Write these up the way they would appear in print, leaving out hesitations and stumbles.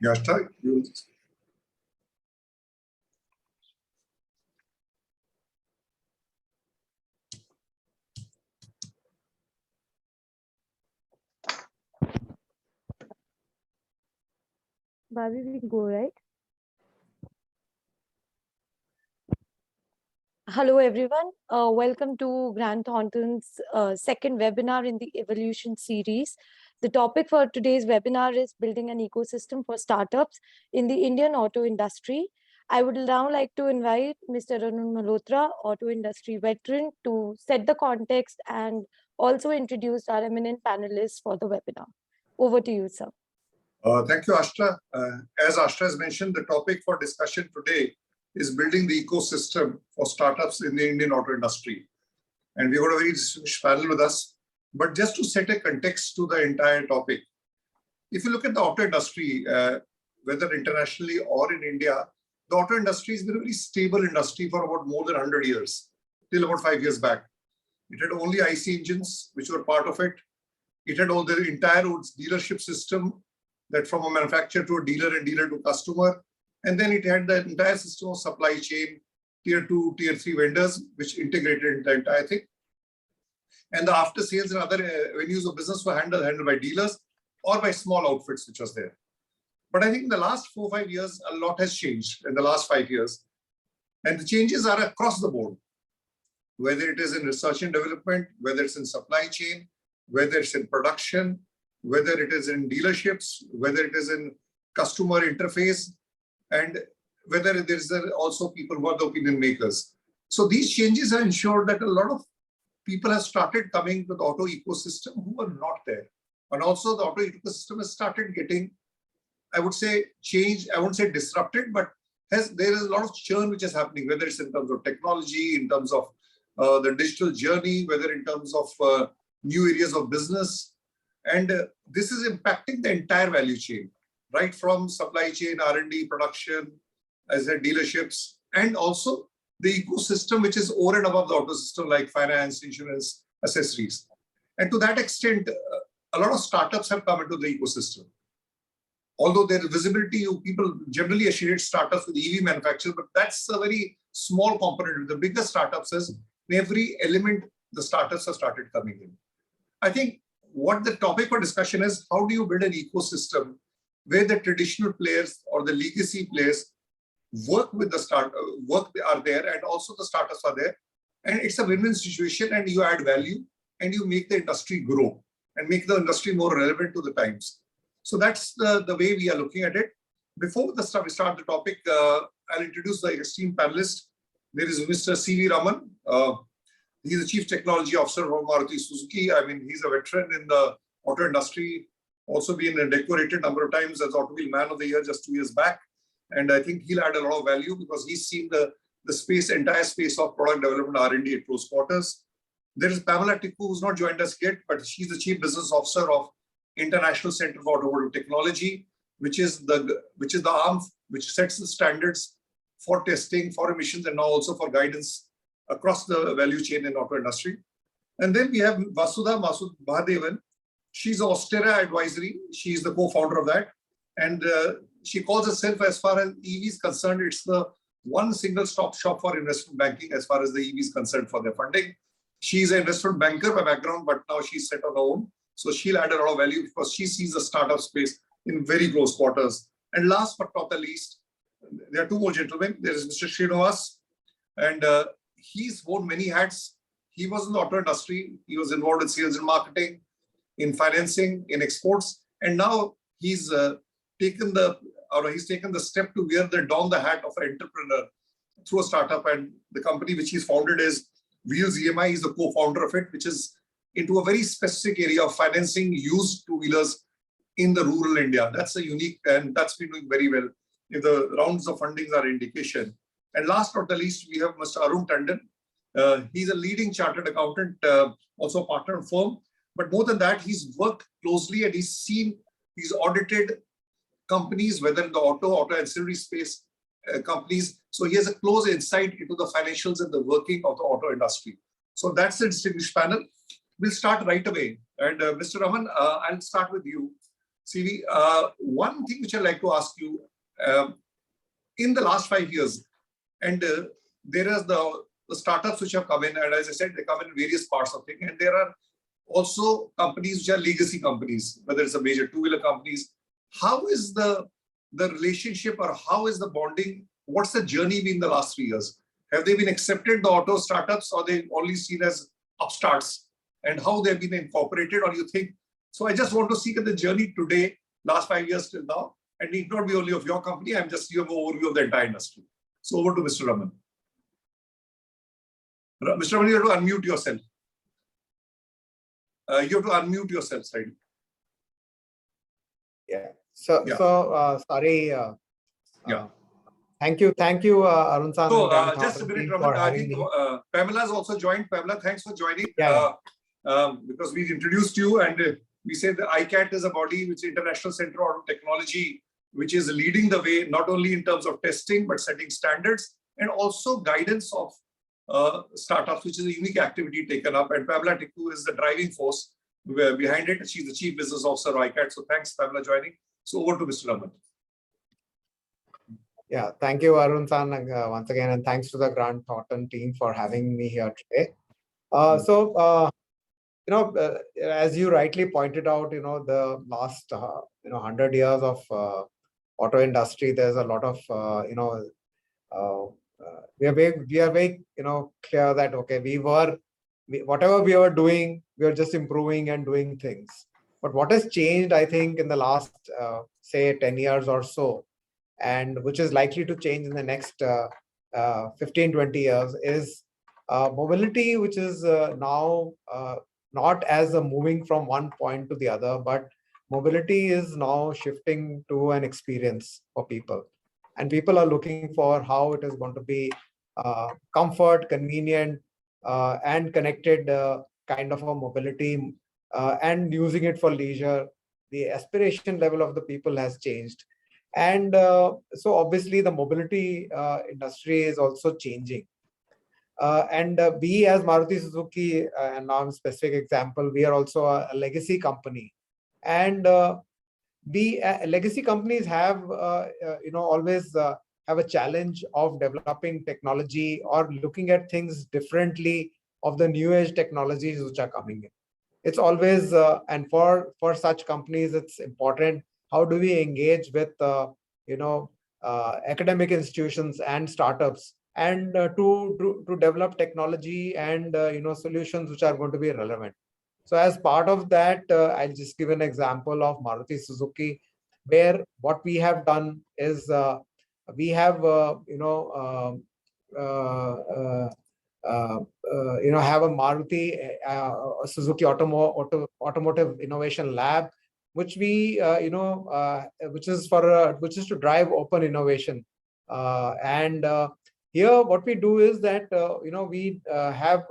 Yashta, you. Bobby, we go, right? Hello, everyone. Welcome to Grant Thornton's second webinar in the Evolution series. The topic for today's webinar is building an ecosystem for startups in the Indian auto industry. I would now like to invite Mr. Arun Malhotra, auto industry veteran, to set the context and also introduce our eminent panelists for the webinar. Over to you, sir. Thank you, Ashtra. As Ashtra has mentioned, the topic for discussion today is building the ecosystem for startups in the Indian auto industry. And we've got a very distinguished panel with us. But just to set a context to the entire topic, if you look at the auto industry, whether internationally or in India, the auto industry has been a very stable industry for about more than 100 years, till about 5 years back. It had only IC engines, which were part of it. It had all the entire dealership system, that from a manufacturer to a dealer and dealer to customer. And then it had the entire system of supply chain, tier 2, tier 3 vendors, which integrated the entire thing. And the after sales and other venues of business were handled by dealers or by small outfits, which was there. But I think in the last 4 or 5 years, a lot has changed in the last 5 years. And the changes are across the board, whether it is in research and development, whether it's in supply chain, whether it's in production, whether it is in dealerships, whether it is in customer interface, and whether there's also people who are the opinion makers. So these changes have ensured that a lot of people have started coming to the auto ecosystem who were not there. And also the auto ecosystem has started getting, I would say, changed. I won't say disrupted, but there is a lot of churn which is happening, whether it's in terms of technology, in terms of the digital journey, whether in terms of new areas of business. And this is impacting the entire value chain, right from supply chain, R&D, production, as in dealerships, and also the ecosystem which is over and above the auto system, like finance, insurance, accessories. And to that extent, a lot of startups have come into the ecosystem. Although there is visibility, people generally associate startups with EV manufacturers, but that's a very small component. The bigger startups is in every element, the startups have started coming in. I think what the topic for discussion is, how do you build an ecosystem where the traditional players or the legacy players work with the work are there, and also the startups are there, and it's a win-win situation, and you add value and you make the industry grow and make the industry more relevant to the times. So that's the way we are looking at it. Before we start the topic, I'll introduce the esteemed panelist. There is Mr. C.V. Raman. He's the Chief Technology Officer for Maruti Suzuki. I mean, he's a veteran in the auto industry, also been decorated a number of times as Automobile Man of the Year just 2 years back. And I think he'll add a lot of value because he's seen the entire space of product development R&D at close quarters. There is Pamela Tikku, who's not joined us yet, but she's the Chief Business Officer of International Center for Automotive Technology, which is the arm which sets the standards for testing, for emissions, and now also for guidance across the value chain in auto industry. And then we have Vasudha Mahadevan. She's Austera Advisory. She's the co-founder of that. And she calls herself, as far as EV is concerned, it's the one single stop shop for investment banking as far as the EV is concerned for their funding. She's an investment banker by background, but now she's set on her own. So she'll add a lot of value because she sees the startup space in very close quarters. And last but not the least, there are two more gentlemen. There is Mr. Srinivas, and he's worn many hats. He was in the auto industry. He was involved in sales and marketing, in financing, in exports, and now he's taken the step to don the hat of an entrepreneur through a startup. And the company which he's founded is Wheels EMI. He's the co-founder of it, which is into a very specific area of financing used two-wheelers in the rural India. That's a unique, and that's been doing very well. If the rounds of fundings are indication. And last but not the least, we have Mr. Arun Tandon. He's a leading chartered accountant, also a partner of firm. But more than that, he's worked closely and he's audited companies, whether in the auto ancillary space companies. So he has a close insight into the financials and the working of the auto industry. So that's the distinguished panel. We'll start right away. And Mr. Raman, I'll start with you. CV, one thing which I'd like to ask you, in the last 5 years, and there is the startups which have come in, and as I said, they come in various parts of it, and there are also companies which are legacy companies, whether it's a major two-wheeler companies. How is the relationship, or how is the bonding? What's the journey been the last 3 years? Have they been accepted, the auto startups, or they only seen as upstarts? And how they've been incorporated, or you think? So I just want to see the journey today, last 5 years till now, and need not be only of your company. I'm just giving an overview of the entire industry. So over to Mr. Raman. Mr. Raman, you have to unmute yourself. You have to unmute yourself, slightly. Yeah. So sorry. Yeah. Thank you, Arun San. So just a minute, Raman. I think Pamela has also joined. Pamela, thanks for joining. Yeah. Because we introduced you, and we said the ICAT is a body which is International Center on Technology, which is leading the way not only in terms of testing but setting standards and also guidance of startups, which is a unique activity taken up. And Pamela Tikku is the driving force behind it. She's the Chief Business Officer of ICAT. So thanks, Pamela, joining. So over to Mr. Raman. Yeah, thank you, Arun San, once again, and thanks to the Grant Thornton team for having me here today. As you rightly pointed out, the last 100 years of auto industry, there's a lot of we are very clear that whatever we were doing, we are just improving and doing things. But what has changed, I think, in the last say 10 years or so, and which is likely to change in the next 15-20 years, is mobility, which is now not as a moving from one point to the other, but mobility is now shifting to an experience for people. And people are looking for how it is going to be comfort, convenient, and connected kind of a mobility, and using it for leisure. The aspiration level of the people has changed. And so obviously the mobility industry is also changing. We as Maruti Suzuki, and now a specific example, we are also a legacy company. And legacy companies have, always have a challenge of developing technology or looking at things differently of the new age technologies which are coming in. It's always, and for such companies, it's important. How do we engage with, academic institutions and startups, and to develop technology and solutions which are going to be relevant. So as part of that, I'll just give an example of Maruti Suzuki, where what we have done is we have have a Maruti Suzuki Automotive Innovation Lab, which we which is to drive open innovation, and here what we do is that we have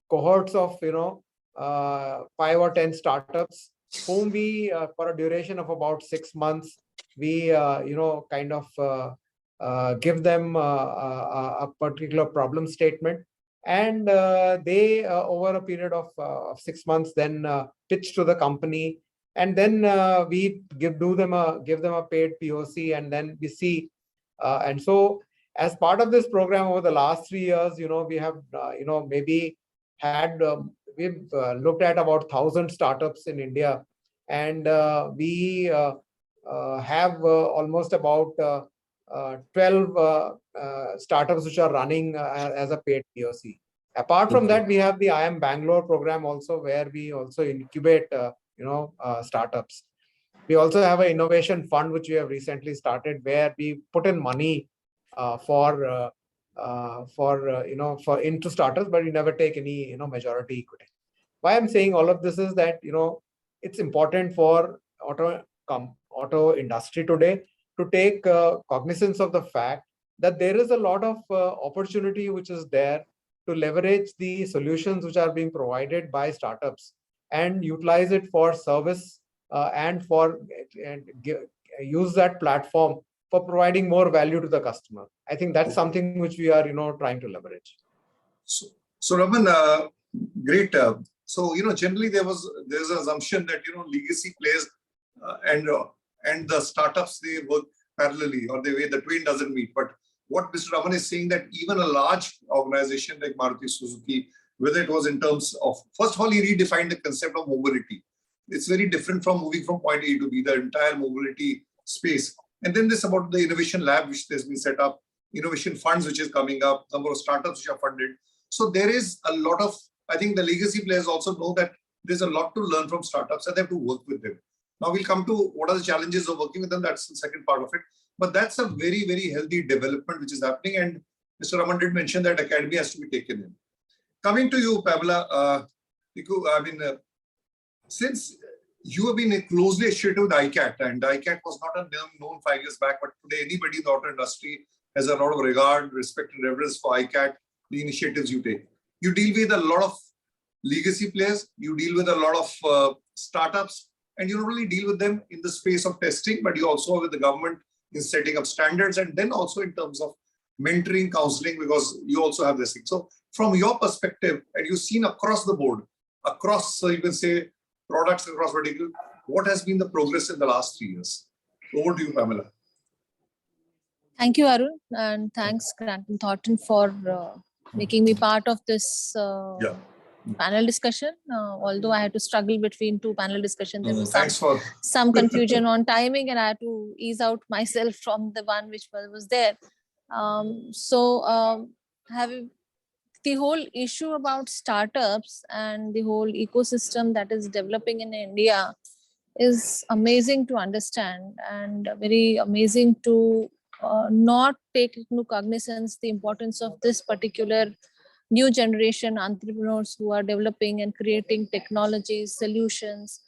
cohorts of 5 or 10 startups whom we for a duration of about 6 months we give them a particular problem statement, and they over a period of 6 months then pitch to the company, and then we give them a paid POC, and then we see, and so as part of this program over the last 3 years, we have maybe had we've looked at about 1,000 startups in India, and we have almost about 12 startups which are running as a paid POC. Apart from that, we have the I Am Bangalore program also, where we also incubate startups. We also have an innovation fund which we have recently started, where we put in money for into startups, but we never take any majority equity. Why I'm saying all of this is that it's important for auto industry today to take cognizance of the fact that there is a lot of opportunity which is there to leverage the solutions which are being provided by startups and utilize it for service and use that platform for providing more value to the customer. I think that's something which we are trying to leverage. So Raman, great. So generally there's an assumption that legacy players and the startups, they work parallelly, or the twain doesn't meet. But what Mr. Raman is saying, that even a large organization like Maruti Suzuki, whether it was in terms of, first of all, he redefined the concept of mobility. It's very different from moving from point A to B, the entire mobility space. And then this about the innovation lab, which has been set up, innovation funds, which is coming up, number of startups which are funded. So there is a lot of, I think the legacy players also know that there's a lot to learn from startups and they have to work with them. Now we'll come to what are the challenges of working with them. That's the second part of it. But that's a very, very healthy development which is happening. And Mr. Raman did mention that academy has to be taken in. Coming to you, Pamela, since you have been closely associated with ICAT, and ICAT was not a name known 5 years back, but today anybody in the auto industry has a lot of regard, respect, and reverence for ICAT, the initiatives you take. You deal with a lot of legacy players, you deal with a lot of startups, and you not only deal with them in the space of testing, but you also with the government in setting up standards, and then also in terms of mentoring, counseling, because you also have this thing. So from your perspective, and you've seen across the board, across, so you can say, products across vertical, what has been the progress in the last 3 years? Over to you, Pamela. Thank you, Arun, and thanks, Grant Thornton, for making me part of this panel discussion. Although I had to struggle between two panel discussions, there was some confusion on timing, and I had to ease out myself from the one which was there. Having the whole issue about startups and the whole ecosystem that is developing in India is amazing to understand, and very amazing to not take into cognizance the importance of this particular new generation entrepreneurs who are developing and creating technologies, solutions.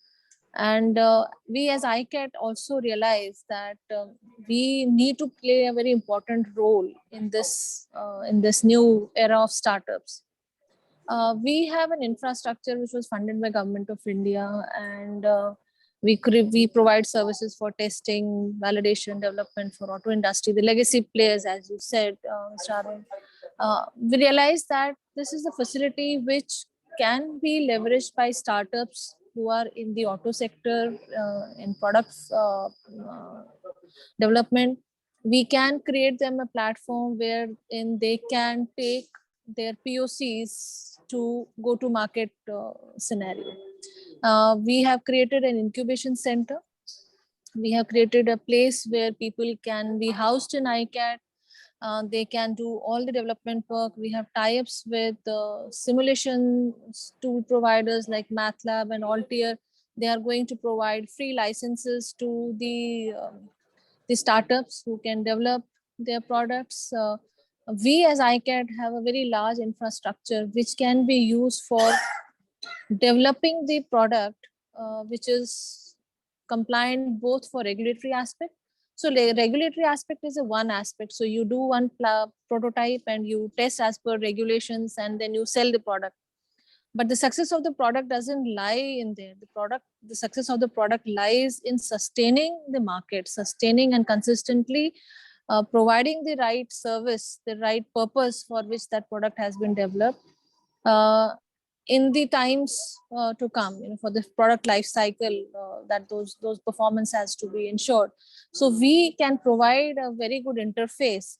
And we as ICAT also realize that we need to play a very important role in this new era of startups. We have an infrastructure which was funded by Government of India, and we provide services for testing, validation, development for auto industry, the legacy players, as you said, Mr. Arun. We realize that this is a facility which can be leveraged by startups who are in the auto sector, in products development. We can create them a platform wherein they can take their POCs to go to market scenario. We have created an incubation center. We have created a place where people can be housed in ICAT. They can do all the development work. We have tie-ups with simulation tool providers like MATLAB and Altier. They are going to provide free licenses to the startups who can develop their products. We as ICAT have a very large infrastructure which can be used for developing the product, which is compliant both for regulatory aspect. So the regulatory aspect is one aspect. So you do one prototype and you test as per regulations, and then you sell the product. But the success of the product doesn't lie in there. The success of the product lies in sustaining the market, sustaining and consistently providing the right service, the right purpose for which that product has been developed in the times to come, for the product life cycle, that those performance has to be ensured. So we can provide a very good interface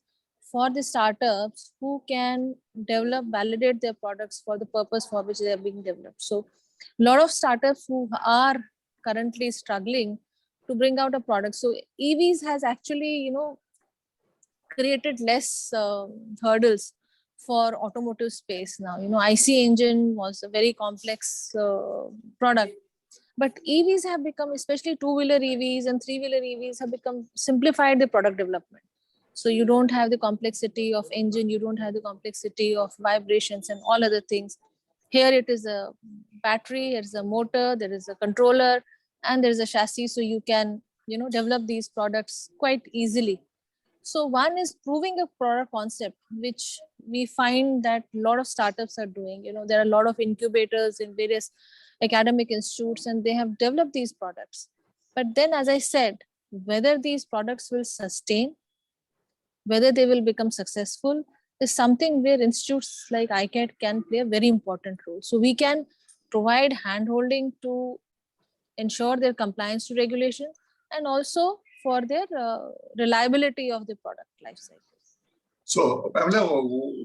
for the startups who can develop, validate their products for the purpose for which they are being developed. So a lot of startups who are currently struggling to bring out a product. So EVs has actually, created less hurdles for automotive space now. IC engine was a very complex product, but EVs have become, especially two-wheeler EVs and three-wheeler EVs have become simplified the product development. So you don't have the complexity of engine, you don't have the complexity of vibrations and all other things. Here it is a battery, there's a motor, there is a controller, and there's a chassis. So you can, develop these products quite easily. So one is proving a product concept, which we find that a lot of startups are doing. There are a lot of incubators in various academic institutes, and they have developed these products. But then, as I said, whether these products will sustain, whether they will become successful, is something where institutes like ICAT can play a very important role. So we can provide handholding to ensure their compliance to regulation, and also for their reliability of the product life cycle. So, Pamela,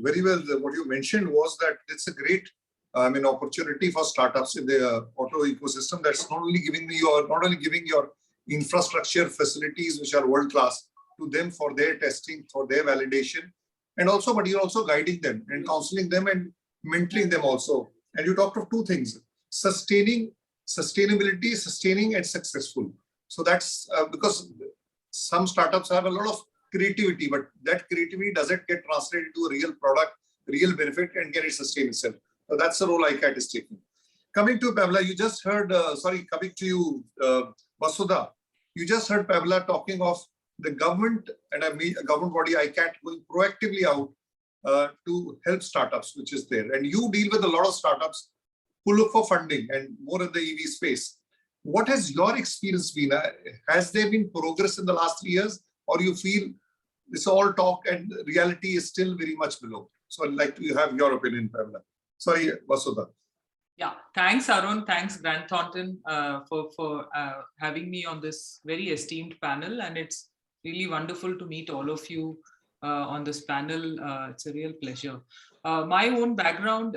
very well, what you mentioned was that it's a great, opportunity for startups in the auto ecosystem. That's not only giving your infrastructure facilities, which are world class, to them for their testing, for their validation, and also, but you're also guiding them and counseling them and mentoring them also. And you talked of two things: sustaining, and successful. So that's because some startups have a lot of creativity, but that creativity doesn't get translated into a real product, real benefit, and get it sustain itself. So that's the role Icat is taking. Coming to Pamela, you just heard, coming to you, Vasudha, you just heard Pamela talking of the government and a government body Icat going proactively out to help startups, which is there. And you deal with a lot of startups who look for funding and more in the EV space. What has your experience been? Has there been progress in the last 3 years, or you feel it's all talk and reality is still very much below? So I'd like to have your opinion, Pamela. Sorry, Vasudha. Yeah, thanks, Arun. Thanks, Grant Thornton, for having me on this very esteemed panel. And it's really wonderful to meet all of you on this panel. It's a real pleasure. My own background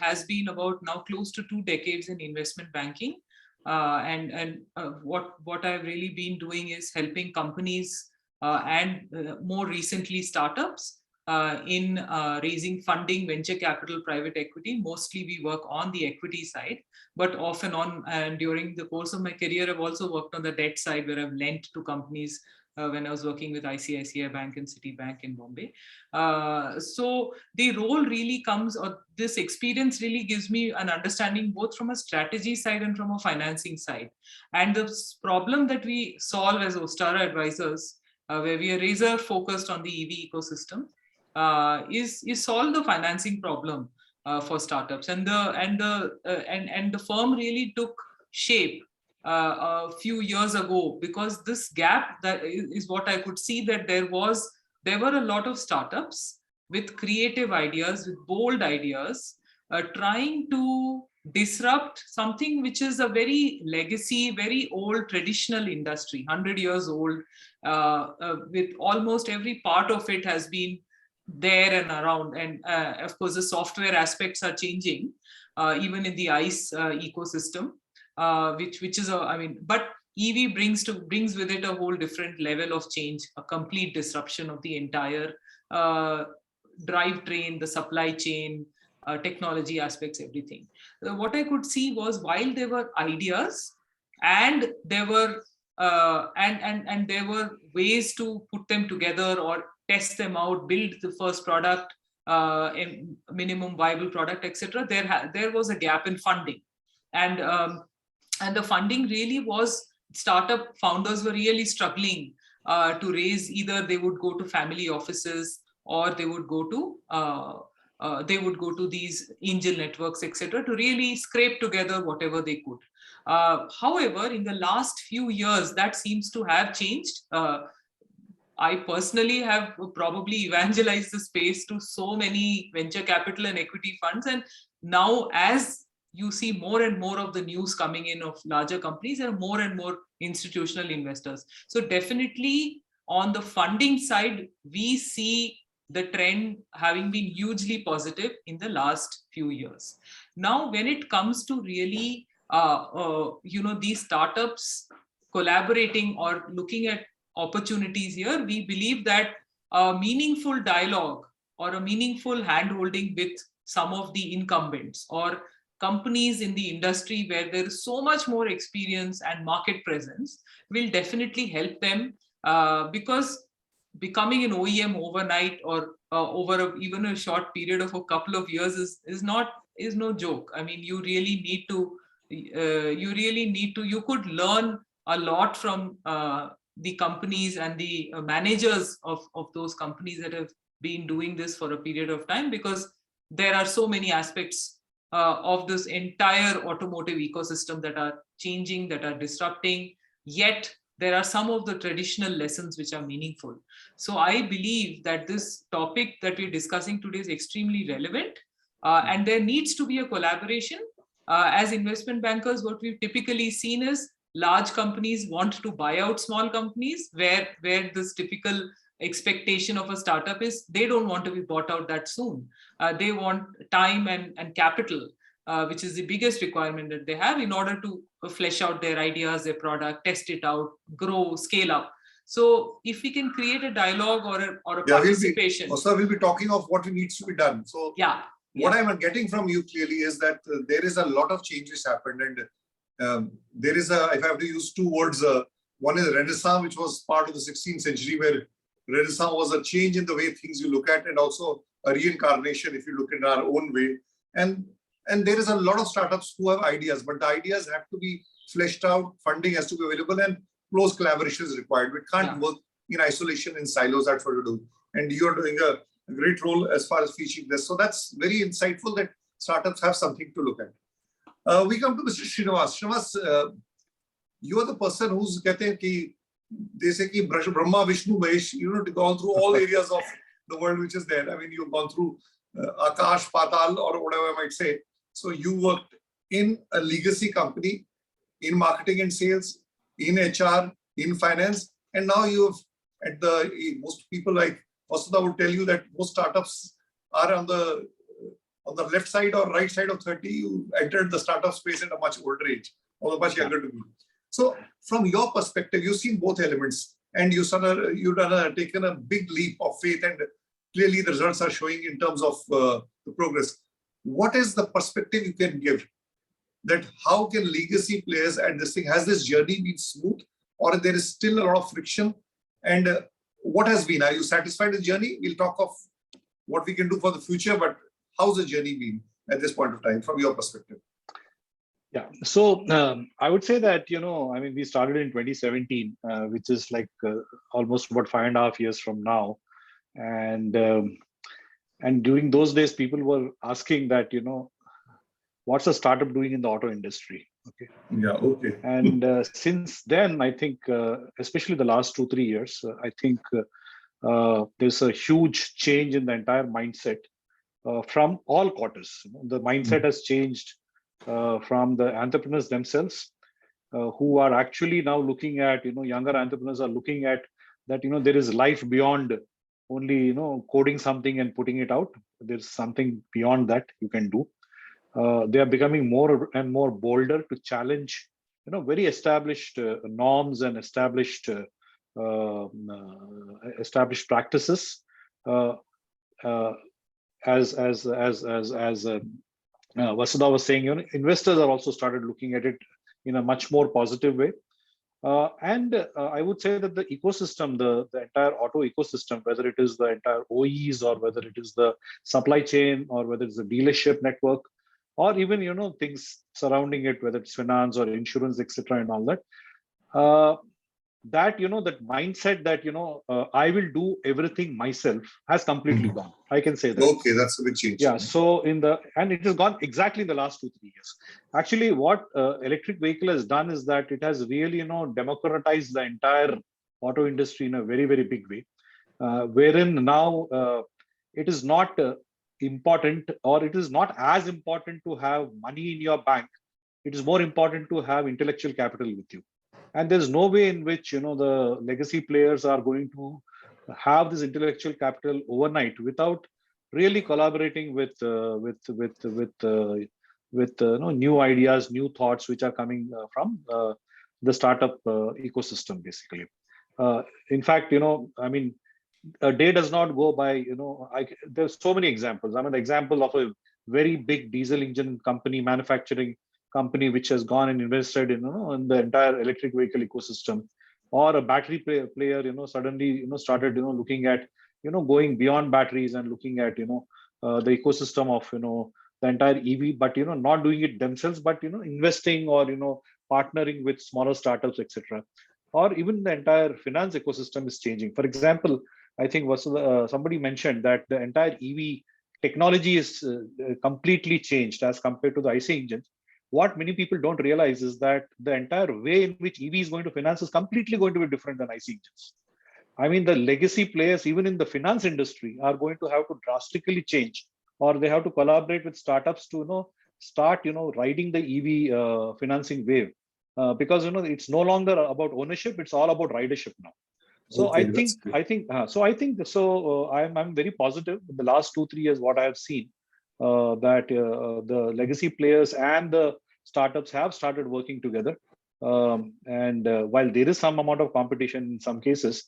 has been about now close to 2 decades in investment banking. What I've really been doing is helping companies and more recently startups in raising funding, venture capital, private equity. Mostly we work on the equity side, but off and on. And during the course of my career, I've also worked on the debt side, where I've lent to companies when I was working with ICICI Bank and Citibank in Bombay. So the role really comes, or this experience really gives me an understanding both from a strategy side and from a financing side. And the problem that we solve as Ostara advisors, where we are razor focused on the EV ecosystem, is solve the financing problem for startups. And the firm really took shape a few years ago, because this gap that is what I could see, that there were a lot of startups with creative ideas, with bold ideas, trying to disrupt something which is a very legacy, very old traditional industry, 100 years old, with almost every part of it has been there and around. And of course, the software aspects are changing, even in the ICE ecosystem. Which is but EV brings with it a whole different level of change, a complete disruption of the entire drivetrain, the supply chain, technology aspects, everything. What I could see was, while there were ideas and there were there were ways to put them together or test them out, build the first product, a minimum viable product, etc. There was a gap in funding. And the funding really was, startup founders were really struggling to raise. Either they would go to family offices, or they would go to these angel networks, etc., to really scrape together whatever they could. However, in the last few years, that seems to have changed. I personally have probably evangelized the space to so many venture capital and equity funds. And now, as you see more and more of the news coming in of larger companies, and more and more institutional investors. So definitely on the funding side, we see the trend having been hugely positive in the last few years. Now, when it comes to really, these startups collaborating or looking at opportunities here, we believe that a meaningful dialogue or a meaningful handholding with some of the incumbents or companies in the industry where there is so much more experience and market presence will definitely help them, because becoming an OEM overnight or even a short period of a couple of years is no joke. I mean, you could learn a lot from the companies and the managers of those companies that have been doing this for a period of time, because there are so many aspects of this entire automotive ecosystem that are changing, that are disrupting, yet there are some of the traditional lessons which are meaningful. So I believe that this topic that we're discussing today is extremely relevant, and there needs to be a collaboration As investment bankers, what we've typically seen is large companies want to buy out small companies, where this typical expectation of a startup is they don't want to be bought out that soon. They want time and capital, which is the biggest requirement that they have in order to flesh out their ideas, their product, test it out, grow, scale up. So if we can create a dialogue or a participation. We'll be talking of what needs to be done. So what I'm getting from you clearly is that there is a lot of changes happened, and there is if I have to use two words, one is Renaissance, which was part of the 16th century, where Renaissance was a change in the way things you look at, and also a reincarnation if you look in our own way. And there is a lot of startups who have ideas, but the ideas have to be fleshed out, funding has to be available, and close collaboration is required. We can't work in isolation, in silos. That's what you do. And you're doing a great role as far as featuring this. So that's very insightful that startups have something to look at. We come to Mr. Srinivas. Srinivas, you are the person who's they say ki Brahma, Vishnu, Mahesh, gone through all areas of the world which is there. I mean, you've gone through Akash, Patal, or whatever I might say. So you worked in a legacy company, in marketing and sales, in HR, in finance, and now you've most people like Vasudha would tell you that most startups are on the left side or right side of 30. You entered the startup space at a much older age, or much younger to me. So from your perspective, you've seen both elements, and you've taken a big leap of faith, and clearly the results are showing in terms of the progress. What is the perspective you can give? That how can legacy players and this thing, has this journey been smooth, or there is still a lot of friction? And what has been? Are you satisfied with the journey? We'll talk of what we can do for the future, but how's the journey been at this point of time from your perspective? Yeah, so I would say that, I mean, we started in 2017, which is like almost about 5.5 years from now. And during those days, people were asking that, what's a startup doing in the auto industry? Okay. Yeah. Okay. And since then, I think, especially the last 2-3 years, I think there's a huge change in the entire mindset from all quarters. The mindset has changed from the entrepreneurs themselves, who are actually now looking at, younger entrepreneurs are looking at that, there is life beyond only, coding something and putting it out. There's something beyond that you can do. They are becoming more and more bolder to challenge, very established norms and established practices. As Vasudha was saying, investors are also started looking at it in a much more positive way. And I would say that the ecosystem, the entire auto ecosystem, whether it is the entire OEs or whether it is the supply chain or whether it's the dealership network, or even, things surrounding it, whether it's finance or insurance, etc., and all that, that, that mindset that, I will do everything myself has completely gone. I can say that. Okay, that's a big change. Yeah. So and it has gone exactly in the last 2-3 years. Actually, what electric vehicle has done is that it has really, democratized the entire auto industry in a very, very big way, wherein now it is not important, or it is not as important to have money in your bank. It is more important to have intellectual capital with you. And there's no way in which, the legacy players are going to have this intellectual capital overnight without really collaborating with new ideas, new thoughts which are coming from the startup ecosystem, basically. In fact, I mean, a day does not go by, there's so many examples. I mean, the example of a very big diesel engine company, manufacturing company, which has gone and invested in, in the entire electric vehicle ecosystem, or a battery player, suddenly, started, looking at, going beyond batteries and looking at, the ecosystem of, the entire EV, but, not doing it themselves, but, investing or, partnering with smaller startups, etc. Or even the entire finance ecosystem is changing. For example, I think somebody mentioned that the entire EV technology is completely changed as compared to the IC engines. What many people don't realize is that the entire way in which EV is going to finance is completely going to be different than IC engines. I mean, the legacy players, even in the finance industry, are going to have to drastically change, or they have to collaborate with startups to, start, riding the EV financing wave, because it's no longer about ownership; it's all about ridership now. So Okay, that's great. I'm very positive. In the last 2-3 years, what I have seen, that the legacy players and the startups have started working together. And while there is some amount of competition in some cases,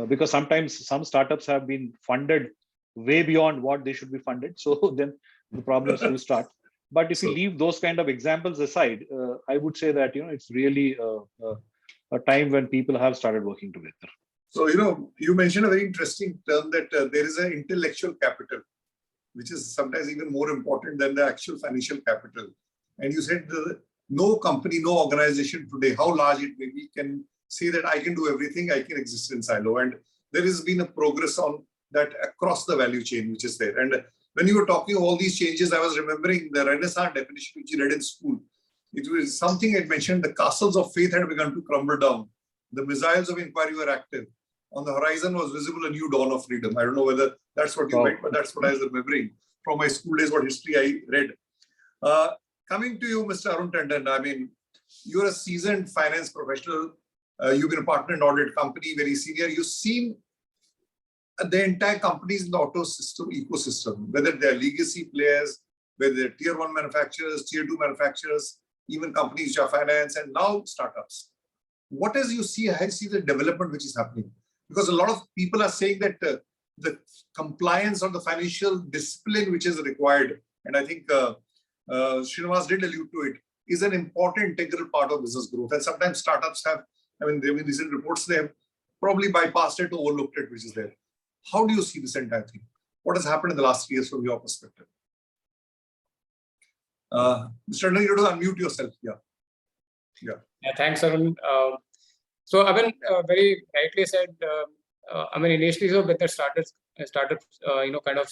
because sometimes some startups have been funded way beyond what they should be funded, so then the problems do start. But if you So- leave those kind of examples aside, I would say that it's really a time when people have started working together. So, you mentioned a very interesting term that there is an intellectual capital, which is sometimes even more important than the actual financial capital. And you said no company, no organization today, how large it may be, can say that I can do everything, I can exist in silo. And there has been a progress on that across the value chain, which is there. And when you were talking of all these changes, I was remembering the Renaissance definition, which you read in school. It was something it mentioned, the castles of faith had begun to crumble down. The missiles of inquiry were active. On the horizon was visible a new dawn of freedom. I don't know whether that's what you meant, but that's what I was remembering from my school days, what history I read. Coming to you, Mr. Arun Tandon, I mean, you're a seasoned finance professional. You've been a partner in an audit company, very senior. You've seen the entire companies in the auto system ecosystem, whether they're legacy players, whether they're tier 1 manufacturers, tier 2 manufacturers, even companies which are finance, and now startups. What as you see, I see the development which is happening? Because a lot of people are saying that the compliance or the financial discipline which is required, and I think Srinivas did allude to it, is an important integral part of business growth. And sometimes startups have, I mean, there have been recent reports, they have probably bypassed it, overlooked it, which is there. How do you see this entire thing? What has happened in the last 3 years from your perspective? Mr. Tandon, you have to unmute yourself. Yeah, thanks, Arun. So, I mean, very rightly said. I mean, initially, so when the startups, kind of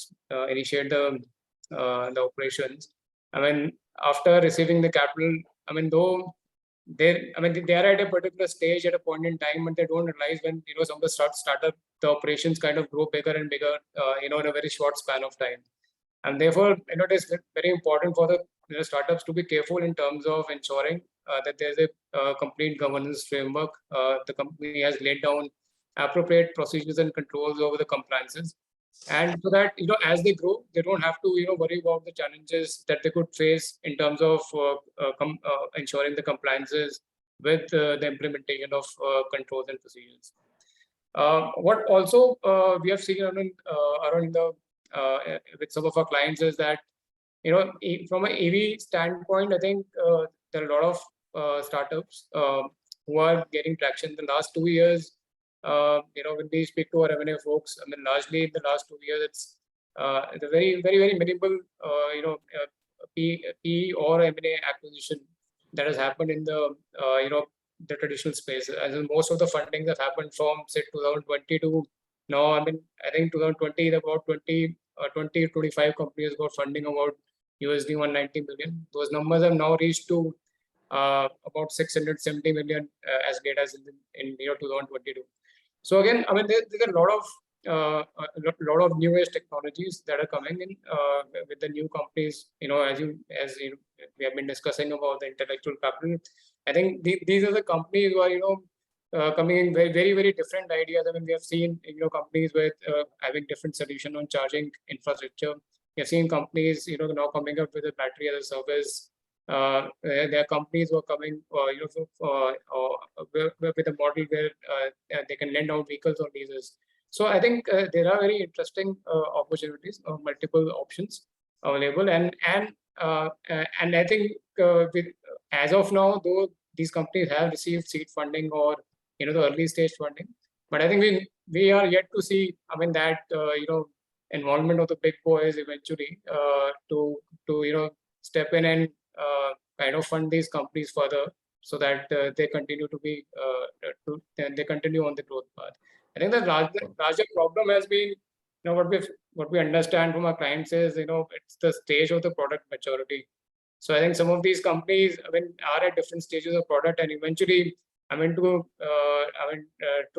initiate the operations. I mean, after receiving the capital, I mean, though they are at a particular stage at a point in time, but they don't realize when some of the startup the operations kind of grow bigger and bigger, in a very short span of time, and therefore, it is very important for the startups to be careful in terms of ensuring that there's a complete governance framework. The company has laid down appropriate procedures and controls over the compliances, and so that as they grow, they don't have to worry about the challenges that they could face in terms of ensuring the compliances with the implementation of controls and procedures. What also we have seen around with some of our clients is that from an AV standpoint, I think there are a lot of startups who are getting traction. In the last 2 years, when we speak to our M&A folks, I mean, largely in the last 2 years, it's a very, very, very minimal, PE or M&A acquisition that has happened in the, the traditional space. As in most of the fundings have happened from, say, 2020 to now. I mean, I think 2020, about 25 companies got funding about USD 190 million. Those numbers have now reached to about 670 million as late as in 2022. So again, I mean, there's a lot of new age technologies that are coming in with the new companies. As we have been discussing about the intellectual capital. I think these are the companies who are coming in very, very, very different ideas. I mean, we have seen companies with having different solution on charging infrastructure. We have seen companies now coming up with a battery as a service. There are companies who are coming with a model where they can lend out vehicles or leases. So I think there are very interesting opportunities, multiple options available, and I think as of now, though these companies have received seed funding or the early stage funding, but I think we are yet to see, I mean, that involvement of the big boys eventually to step in and kind of fund these companies further, so that they continue to be they continue on the growth path. I think the larger problem has been what we understand from our clients is it's the stage of the product maturity. So I think some of these companies, I mean, are at different stages of product, and eventually, I mean, to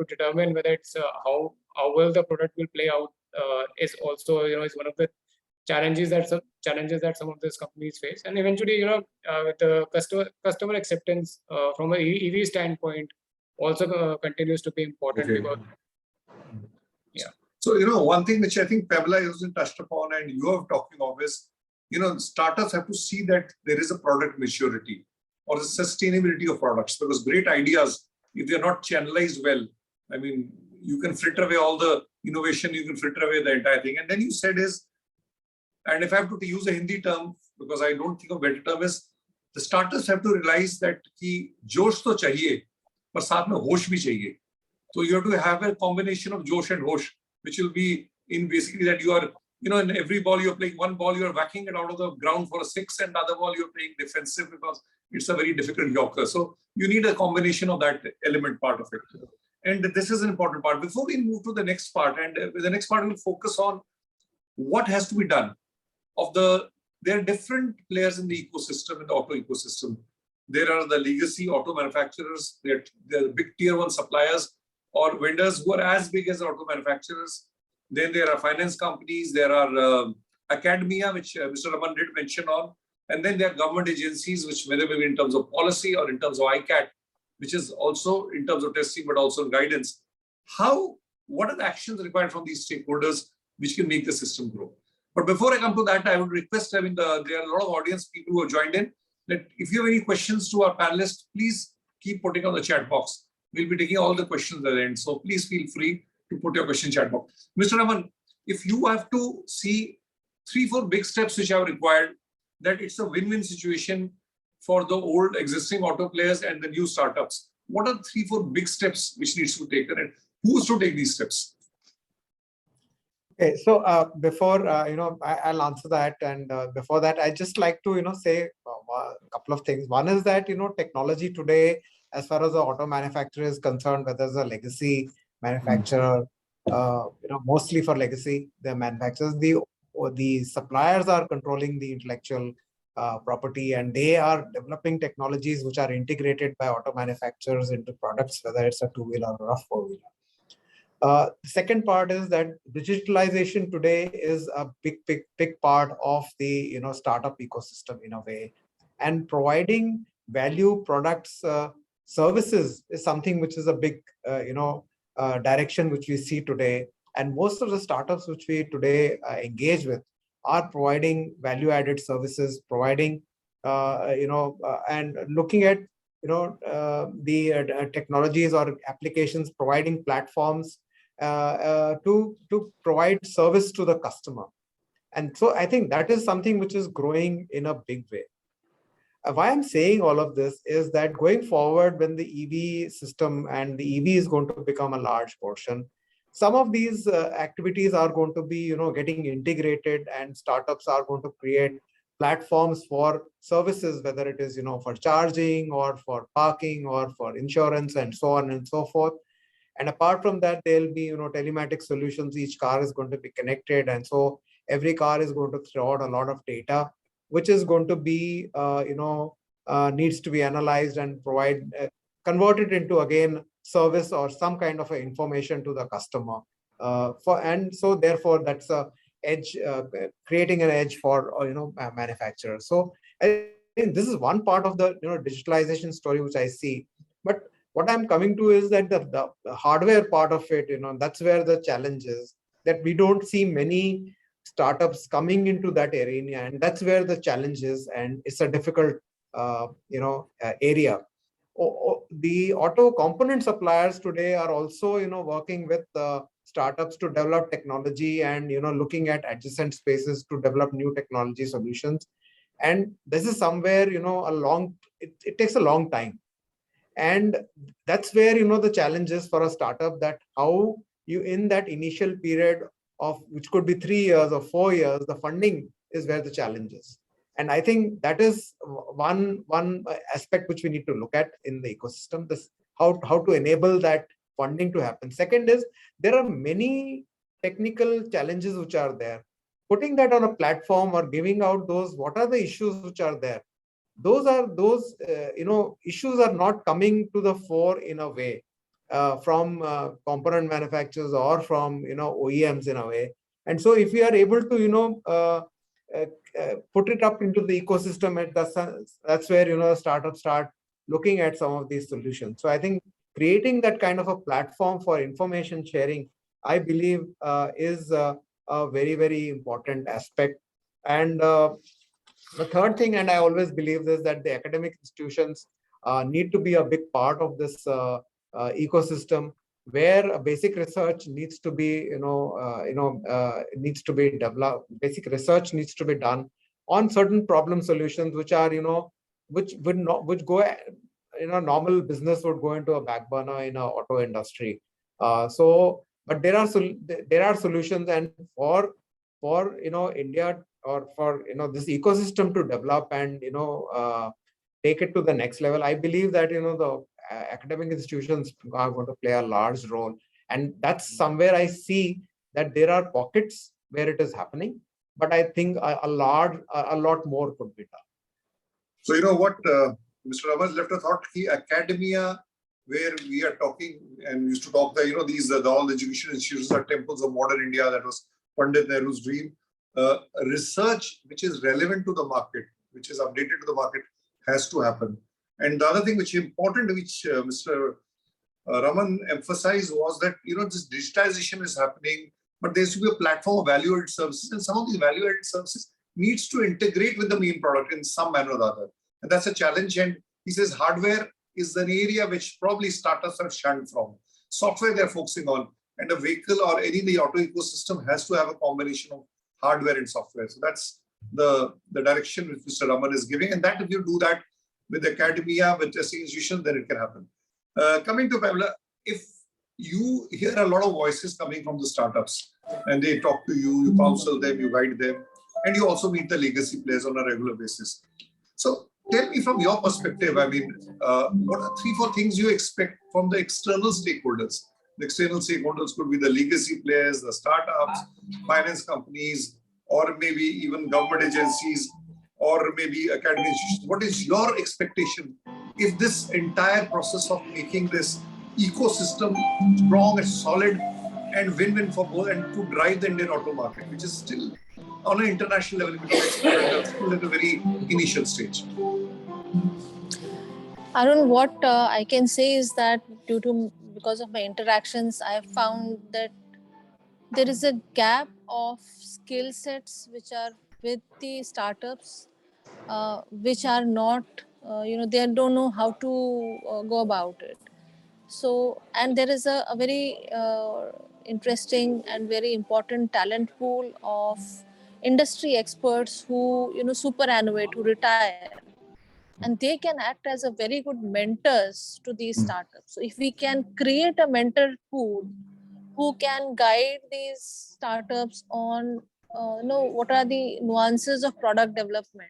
determine whether it's how well the product will play out is also is one of the challenges that some of these companies face, and eventually, with the customer acceptance from an EV standpoint, also continues to be important. Okay. Because, yeah. So, one thing which I think Pamela hasn't touched upon and you are talking of is, startups have to see that there is a product maturity or the sustainability of products, because great ideas, if they're not channelized well, I mean, you can fritter away all the innovation, you can fritter away the entire thing. And then you said is, and if I have to use a Hindi term, because I don't think a better term is, the startups have to realize that ki josh to chahiye, par saath mein hosh bhi chahiye. So you have to have a combination of josh and hosh, which will be in basically that you are, in every ball you're playing, one ball you're whacking it out of the ground for a 6, and the other ball you're playing defensive because it's a very difficult yorker. So you need a combination of that element part of it. And this is an important part. Before we move to the next part, and the next part will focus on what has to be done. There are different players in the ecosystem, in the auto ecosystem. There are the legacy auto manufacturers, there are big tier 1 suppliers or vendors who are as big as auto manufacturers. Then there are finance companies, there are academia, which Mr. Raman did mention on, and then there are government agencies, which whether in terms of policy or in terms of ICAT, which is also in terms of testing, but also guidance. What are the actions required from these stakeholders which can make the system grow? But before I come to that, I would request, there are a lot of audience people who have joined in, that if you have any questions to our panelists, please keep putting on the chat box. We'll be taking all the questions at the end. So please feel free to put your question in chat box. Mr. Raman, if you have to see 3-4 big steps which are required, that it's a win-win situation for the old existing auto players and the new startups, what are 3-4 big steps which needs to be taken, and who's to take these steps? Okay, so before I'll answer that, and before that, I just like to say a couple of things. One is that technology today, as far as the auto manufacturer is concerned, whether it's a legacy manufacturer, mostly for legacy, the manufacturers, the suppliers are controlling the intellectual property, and they are developing technologies which are integrated by auto manufacturers into products, whether it's a 2-wheeler or a 4-wheeler. The second part is that digitalization today is a big part of the startup ecosystem in a way, and providing value products, services is something which is a big direction which we see today. And most of the startups which we today engage with are providing value-added services, providing and looking at the technologies or applications, providing platforms to provide service to the customer. And so I think that is something which is growing in a big way. Why I'm saying all of this is that going forward, when the EV system and the EV is going to become a large portion, some of these activities are going to be getting integrated, and startups are going to create platforms for services, whether it is for charging or for parking or for insurance and so on and so forth. And apart from that, there'll be telematics solutions. Each car is going to be connected, and so every car is going to throw out a lot of data, which is going to be needs to be analyzed and converted into again service or some kind of information to the customer. And so therefore that's a edge, creating an edge for manufacturers. So I think this is one part of the digitalization story which I see. But what I'm coming to is that the hardware part of it, that's where the challenge is, that we don't see many startups coming into that arena, and that's where the challenge is, and it's a difficult area. The auto component suppliers today are also working with startups to develop technology and looking at adjacent spaces to develop new technology solutions. And this is somewhere it takes a long time, and that's where the challenge is for a startup, that how you in that initial period of which could be 3 years or 4 years, the funding is where the challenge is. And I think that is one aspect which we need to look at in the ecosystem, this how to enable that funding to happen. Second is, there are many technical challenges which are there. Putting that on a platform or giving out those, what are the issues which are there? Those issues are not coming to the fore in a way from component manufacturers or from OEMs in a way. And so if we are able to put it up into the ecosystem, and that's where startups start looking at some of these solutions. So I think creating that kind of a platform for information sharing, I believe, is a very, very important aspect. And the third thing, and I always believe this, that the academic institutions need to be a big part of this ecosystem, where basic research needs to be, needs to be developed. Basic research needs to be done on certain problem solutions, which are, which go, normal business would go into a back burner in a auto industry. But there are solutions, and for India, or for this ecosystem to develop and take it to the next level, I believe that the academic institutions are going to play a large role. And that's somewhere I see that there are pockets where it is happening, but I think a lot more could be done. So what Mr. Raman left a thought, academia, where we are talking, and we used to talk that these all the education institutions are temples of modern India. That was Pandit Nehru's dream. Research which is relevant to the market, which is updated to the market, has to happen. And the other thing which is important, which Mr. Raman emphasized, was that this digitization is happening, but there has to be a platform of value-added services, and some of these value-added services needs to integrate with the main product in some manner or the other. And that's a challenge. And he says hardware is an area which probably startups are shunned from. Software they're focusing on, and a vehicle or any the auto ecosystem has to have a combination of hardware and software. So that's the direction which Mr. Raman is giving. And that if you do that with academia, with testing institutions, then it can happen. Coming to Pamela, if you hear a lot of voices coming from the startups, and they talk to you, you counsel them, you guide them, and you also meet the legacy players on a regular basis. So tell me from your perspective, I mean, what are 3-4 things you expect from the external stakeholders? The external stakeholders could be the legacy players, the startups, finance companies, or maybe even government agencies, or maybe academic institutions. What is your expectation if this entire process of making this ecosystem strong and solid and win-win for both, and to drive the Indian auto market, which is still on an international level, still at a very initial stage? Arun, what I can say is that because of my interactions, I have found that there is a gap of skill sets which are with the startups, which are not, they don't know how to go about it. So, and there is a very interesting and very important talent pool of industry experts who, superannuate, who retire, and they can act as a very good mentors to these startups. So if we can create a mentor pool who can guide these startups on what are the nuances of product development,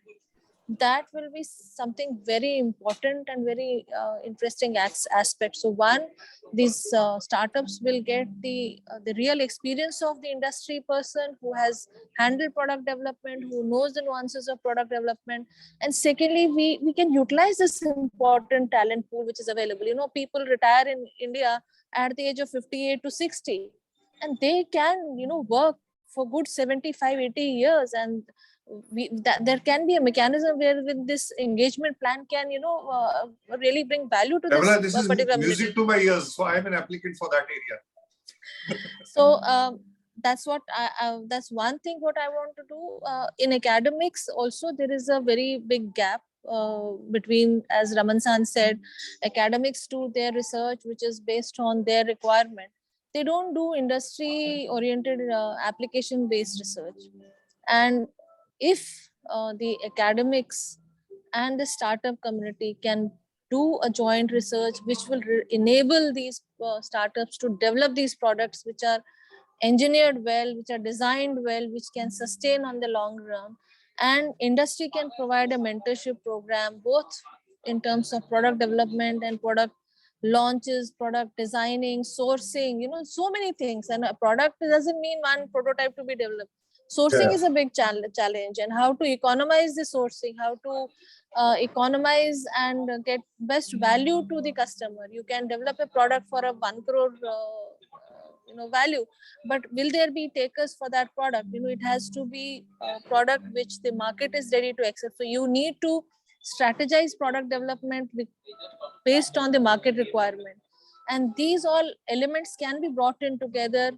that will be something very important and very interesting aspect. So one, these startups will get the real experience of the industry person who has handled product development, who knows the nuances of product development. And secondly, we can utilize this important talent pool which is available. People retire in India at the age of 58 to 60, and they can work for good 75-80 years, and there can be a mechanism where with this engagement plan can really bring value to Pamela, this this is particular music community. to my ears, so I am an applicant for that area. So that's what that's one thing what I want to do. In academics also, there is a very big gap between, as Raman San said, academics do their research which is based on their requirement. They don't do industry oriented application based research. And if the academics and the startup community can do a joint research which will enable these startups to develop these products which are engineered well, which are designed well, which can sustain on the long run, and industry can provide a mentorship program both in terms of product development and product launches, product designing, sourcing, so many things. And a product doesn't mean one prototype to be developed. Sourcing is a big challenge, and how to economize the sourcing, how to economize and get best value to the customer. You can develop a product for a 1 crore value, but will there be takers for that product? It has to be a product which the market is ready to accept. So you need to strategize product development based on the market requirement, and these all elements can be brought in together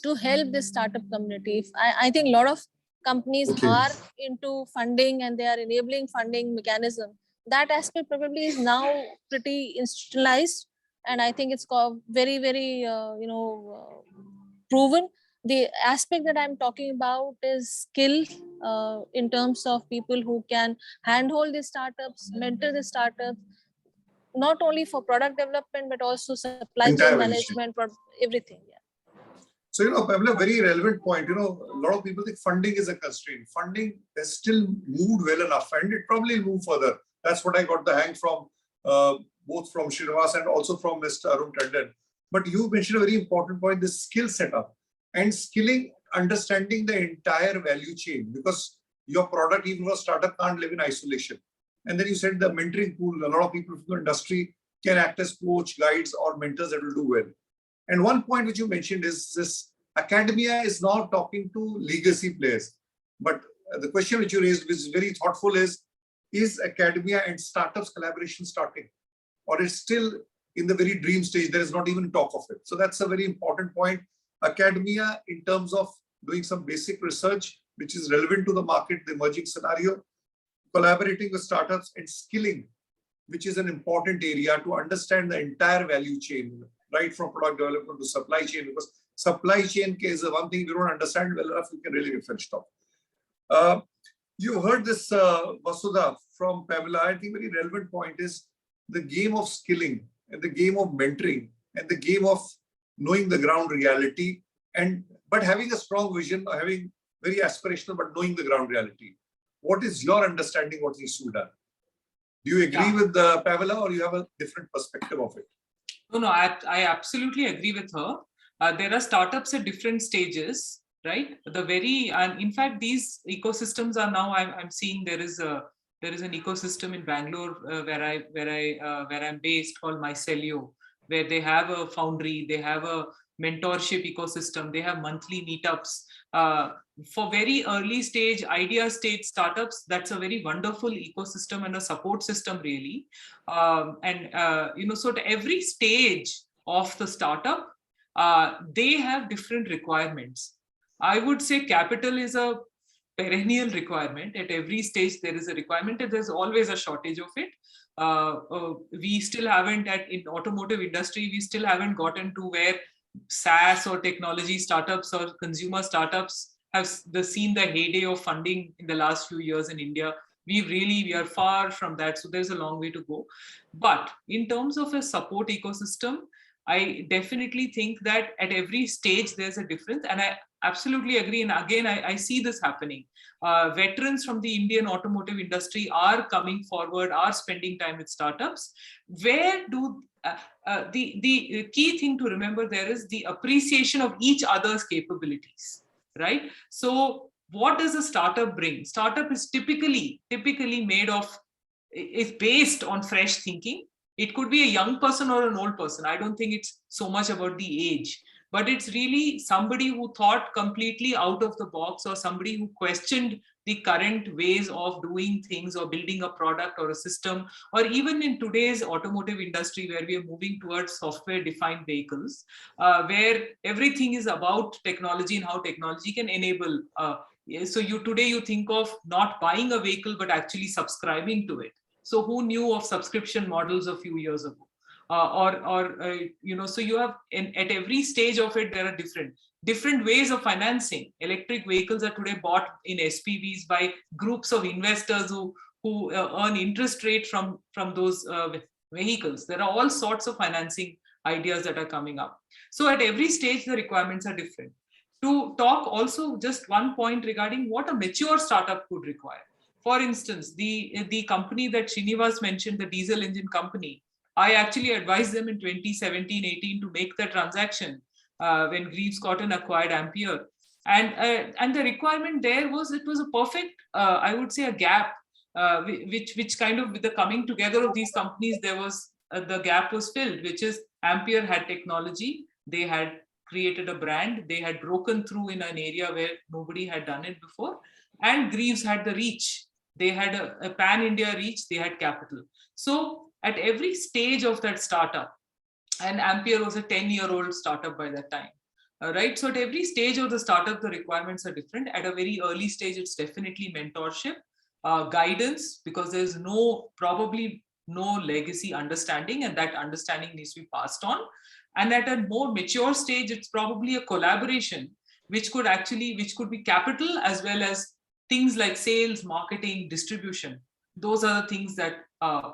to help the startup community. I think a lot of companies Okay. are into funding and they are enabling funding mechanism. That aspect probably is now pretty institutionalized, and I think it's very, very proven. The aspect that I'm talking about is skill, in terms of people who can handhold the startups, mentor the startups, not only for product development but also supply Entire chain value chain. management, everything. Yeah. So, Pamela, very relevant point. A lot of people think funding is a constraint. Funding has still moved well enough, and it probably will move further. That's what I got the hang from, both from Srinivas and also from Mr. Arun Tandon. But you mentioned a very important point, the skill setup and skilling, understanding the entire value chain, because your product, even for a startup, can't live in isolation. And then you said the mentoring pool, a lot of people from the industry can act as coach, guides, or mentors that will do well. And one point which you mentioned is this: academia is now talking to legacy players. But the question which you raised, which is very thoughtful, is academia and startups collaboration starting? Or it's still in the very dream stage, there is not even talk of it. So that's a very important point. Academia, in terms of doing some basic research, which is relevant to the market, the emerging scenario, collaborating with startups, and skilling, which is an important area to understand the entire value chain, right from product development to supply chain, because supply chain is one thing we don't understand well enough, we can really get finished off. You heard this, Vasudha, from Pamela. I think very relevant point is the game of skilling and the game of mentoring and the game of knowing the ground reality, but having a strong vision, having very aspirational, but knowing the ground reality. What is your understanding what needs to be done? Do you agree with Pamela, or you have a different perspective of it? No, I absolutely agree with her. There are startups at different stages, right? And in fact, these ecosystems are now. I'm seeing there is an ecosystem in Bangalore where I'm based, called Mycelio, where they have a foundry, they have a mentorship ecosystem, they have monthly meetups. For very early stage, idea stage startups, that's a very wonderful ecosystem and a support system, really. So at every stage of the startup, they have different requirements. I would say capital is a perennial requirement. At every stage, there is a requirement, and there's always a shortage of it. We still haven't, in automotive industry, we still haven't gotten to where SaaS or technology startups or consumer startups have seen the heyday of funding in the last few years in India. We are far from that. So there's a long way to go. But in terms of a support ecosystem, I definitely think that at every stage there's a difference. And I absolutely agree. And again, I see this happening. Veterans from the Indian automotive industry are coming forward, are spending time with startups. Where do the key thing to remember there is the appreciation of each other's capabilities, right? So what does a startup bring? Startup is typically is based on fresh thinking. It could be a young person or an old person. I don't think it's so much about the age, but it's really somebody who thought completely out of the box, or somebody who questioned the current ways of doing things or building a product or a system, or even in today's automotive industry where we are moving towards software-defined vehicles, where everything is about technology and how technology can enable. So today you think of not buying a vehicle, but actually subscribing to it. So who knew of subscription models a few years ago? So you have at every stage of it, there are different ways of financing. Electric vehicles are today bought in SPVs by groups of investors who earn interest rate from those vehicles. There are all sorts of financing ideas that are coming up. So at every stage, the requirements are different. To talk also just one point regarding what a mature startup could require. For instance, the company that Srinivas mentioned, the diesel engine company, I actually advised them in 2017-18 to make the transaction when Greaves Cotton acquired Ampere. And the requirement there was, it was a perfect, I would say, a gap, which kind of, with the coming together of these companies, there was the gap was filled, which is Ampere had technology, they had created a brand. They had broken through in an area where nobody had done it before. And Greaves had the reach. They had a pan-India reach, they had capital. So at every stage of that startup, and Ampere was a 10-year-old startup by that time, right? So at every stage of the startup, the requirements are different. At a very early stage, it's definitely mentorship, guidance, because there's probably no legacy understanding, and that understanding needs to be passed on. And at a more mature stage, it's probably a collaboration, which could be capital as well as things like sales, marketing, distribution. Those are the things that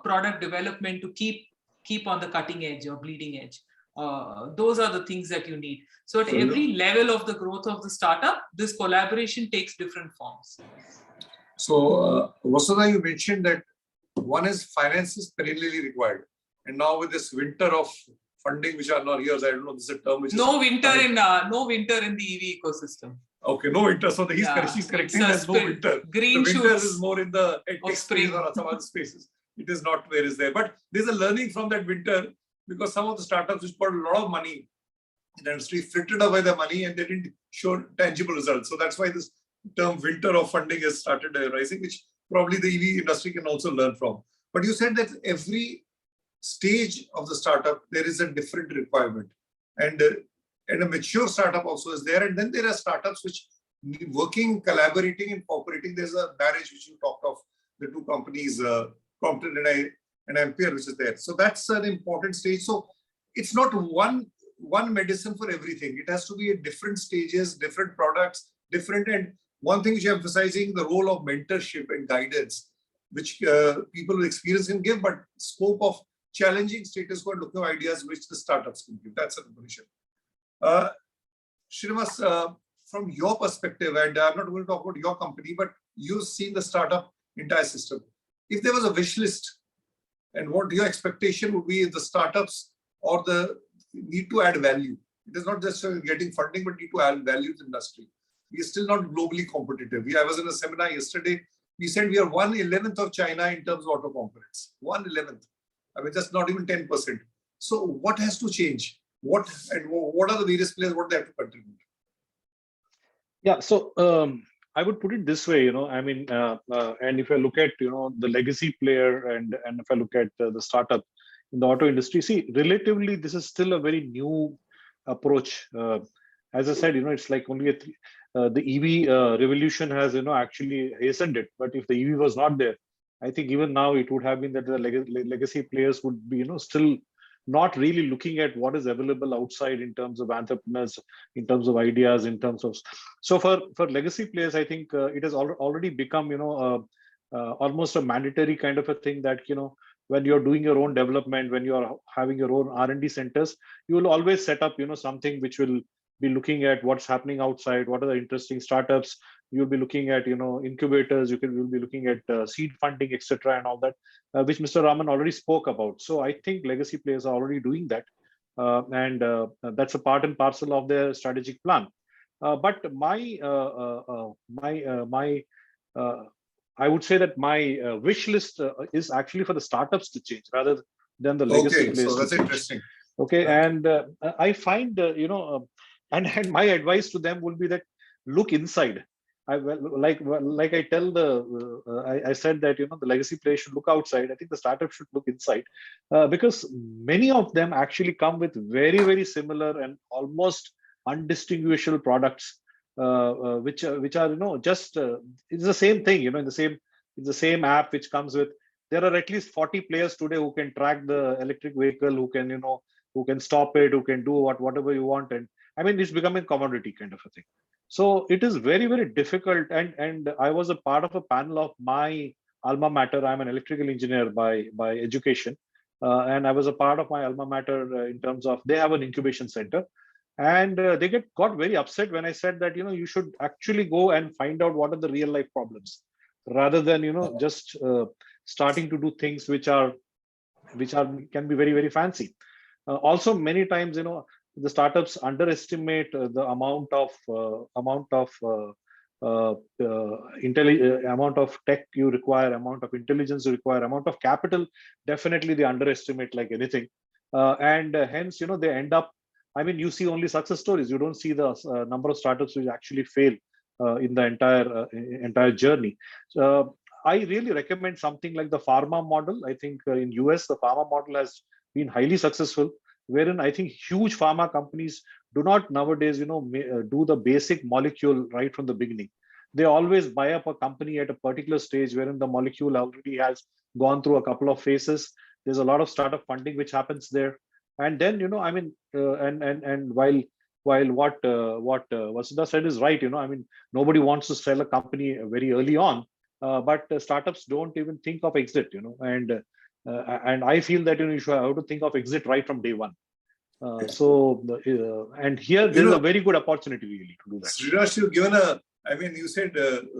product development to keep on the cutting edge or bleeding edge. Those are the things that you need. So at every level of the growth of the startup, this collaboration takes different forms. So, Vasudha, you mentioned that one is finance is perennially required. And now with this winter of funding, which are not here, I don't know, this is a term which no is winter in the EV ecosystem. Okay, no winter. So she's correcting there's no winter. Green the winter shoots is more in the tech spring space or some other spaces. It is not where is there. But there's a learning from that winter, because some of the startups which put a lot of money in the industry frittered away the money and they didn't show tangible results. So that's why this term winter of funding has started rising, which probably the EV industry can also learn from. But you said that every stage of the startup, there is a different requirement. And a mature startup also is there. And then there are startups which working, collaborating and cooperating. There's a marriage which you talked of, the two companies, Compton and Ampere, which is there. So that's an important stage. So it's not one medicine for everything. It has to be at different stages, different products, different. And one thing which you're emphasizing, the role of mentorship and guidance, which people with experience can give, but scope of challenging status quo and looking at ideas which the startups can give. That's an information. Srinivas, from your perspective, and I'm not going to talk about your company, but you've seen the startup entire system. If there was a wish list, and what your expectation would be if the startups or the need to add value. It is not just getting funding, but need to add value to the industry. We are still not globally competitive. I was in a seminar yesterday. We said we are 1/11th of China in terms of auto components. 1/11th. I mean, just not even 10%. So what has to change? What are the various players? What they have to contribute? Yeah, so I would put it this way, I mean, and if I look at, the legacy player and if I look at the startup in the auto industry, see, relatively, this is still a very new approach. As I said, it's like only the EV revolution has, actually hastened it. But if the EV was not there, I think even now it would have been that the legacy players would be, still not really looking at what is available outside in terms of entrepreneurs, in terms of ideas, in terms of. So for legacy players, I think it has already become, almost a mandatory kind of a thing that, when you're doing your own development, when you are having your own R&D centers, you will always set up, something which will be looking at what's happening outside, what are the interesting startups. You'll be looking at, incubators, you'll be looking at seed funding, etc., and all that, which Mr. Raman already spoke about. So I think legacy players are already doing that. And that's a part and parcel of their strategic plan. But I would say that my wish list is actually for the startups to change rather than the legacy players. So that's interesting. Okay, and I find, and my advice to them will be that look inside. Like I tell I said that the legacy players should look outside. I think the startup should look inside, because many of them actually come with very, very similar and almost undistinguishable products, which are just it's the same thing. It's the same app which comes with. There are at least 40 players today who can track the electric vehicle, who can stop it, who can do whatever you want, and I mean it's becoming commodity kind of a thing. So it is very, very difficult. And I was a part of a panel of my alma mater. I'm an electrical engineer by education. And I was a part of my alma mater in terms of they have an incubation center. And they got very upset when I said that, you should actually go and find out what are the real life problems rather than, just starting to do things which can be very, very fancy. Also, many times, the startups underestimate the amount of tech you require, amount of intelligence you require, amount of capital. Definitely, they underestimate like anything, and hence, they end up I mean, you see only success stories. You don't see the number of startups which actually fail in the entire journey. I really recommend something like the pharma model. I think in US, the pharma model has been highly successful, wherein I think huge pharma companies do not nowadays, do the basic molecule right from the beginning. They always buy up a company at a particular stage wherein the molecule already has gone through a couple of phases. There's a lot of startup funding which happens there, and then I mean, and while what Vasudha said is right, I mean, nobody wants to sell a company very early on, but startups don't even think of exit, and I feel that you should have to think of exit right from day one. And here there is a very good opportunity really to do that. Srirash, you've given I mean, you said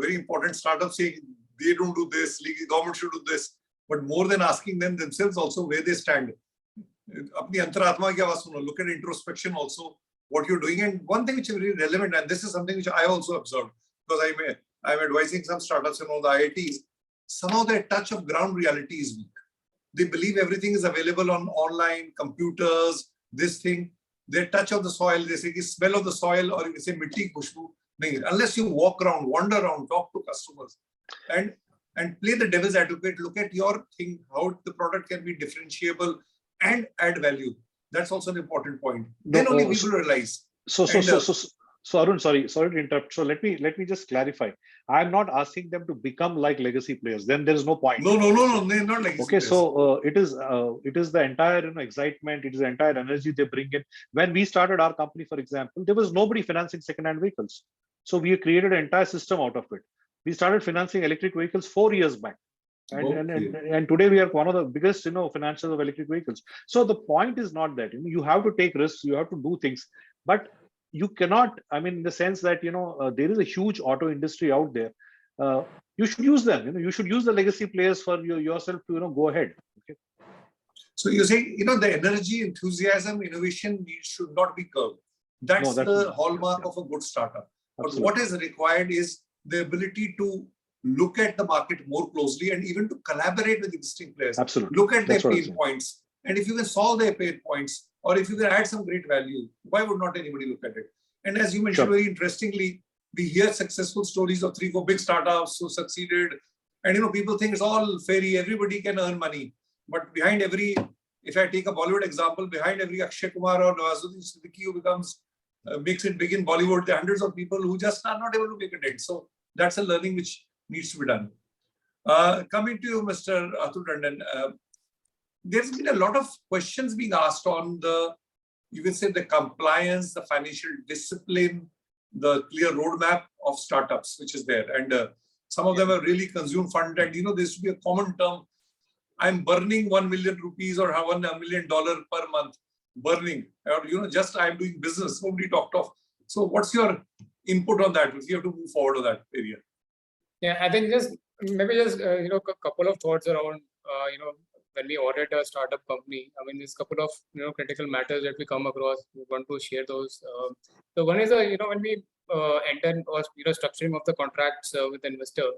very important startups saying they don't do this, the government should do this, but more than asking them themselves also where they stand. Apni antaratma ki awaaz suno, look at introspection also, what you're doing. And one thing which is really relevant, and this is something which I also observed, because I'm advising some startups and all the IITs, somehow their touch of ground reality is weak. They believe everything is available on online, computers, this thing. Their touch of the soil, they say smell of the soil, or they say mitti khushbu. Unless you walk around, wander around, talk to customers, and play the devil's advocate, look at your thing, how the product can be differentiable and add value. That's also an important point. Then only people realize. So Arun, sorry to interrupt. So let me just clarify. I'm not asking them to become like legacy players. Then there is no point. No, they're not legacy okay, players. So it is the entire excitement. It is the entire energy they bring in. When we started our company, for example, there was nobody financing second-hand vehicles. So we created an entire system out of it. We started financing electric vehicles 4 years back. And today we are one of the biggest financiers of electric vehicles. So the point is not that you have to take risks, you have to do things, but you cannot, I mean, in the sense that there is a huge auto industry out there. You should use them. You should use the legacy players for yourself to go ahead. Okay. So you say the energy, enthusiasm, innovation should not be curbed. That's the hallmark of a good startup. But what is required is the ability to look at the market more closely and even to collaborate with existing players. Absolutely. Look at their pain points. And if you can solve their pain points, or if you can add some great value, why would not anybody look at it? And as you mentioned very interestingly, we hear successful stories of 3-4 big startups who succeeded. And people think it's all fairy, everybody can earn money. But behind every, if I take a Bollywood example, behind every Akshay Kumar or Nawazuddin Siddiqui who makes it big in Bollywood, there are hundreds of people who just are not able to make a dent. So that's a learning which needs to be done. Coming to you, Mr. Atul Tandon, there's been a lot of questions being asked on you can say the compliance, the financial discipline, the clear roadmap of startups, which is there. And some of them have really consumed fund. And there used to be a common term, I'm burning 1 million rupees or $1 million per month. Burning, or just I'm doing business. Nobody talked of. So, what's your input on that? If you have to move forward on that area. Yeah, I think maybe a couple of thoughts around when we audit a startup company. I mean, there's a couple of critical matters that we come across. We want to share those. So one is when we enter or structuring of the contracts with the investor.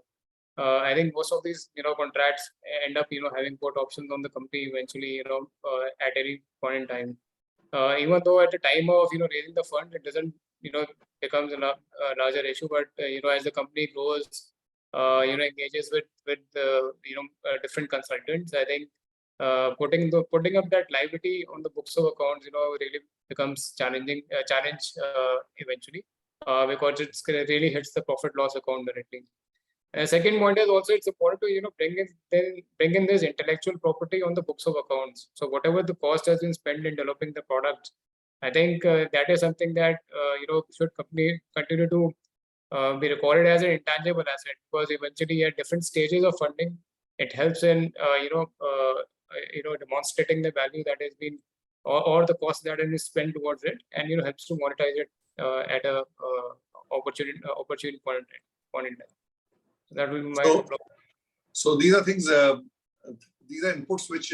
I think most of these contracts end up having put options on the company eventually at any point in time. Even though at the time of raising the fund, it doesn't becomes a larger issue, but as the company grows, engages with different consultants, I think putting up that liability on the books of accounts really becomes challenge eventually because it really hits the profit loss account directly. Second point is also it's important to bring in this intellectual property on the books of accounts. So whatever the cost has been spent in developing the product, I think that is something that should continue to be recorded as an intangible asset, because eventually at different stages of funding, it helps in demonstrating the value that has been or the cost that has been spent towards it, and helps to monetize it at a opportune point in time. That will be my so these are things, these are inputs which,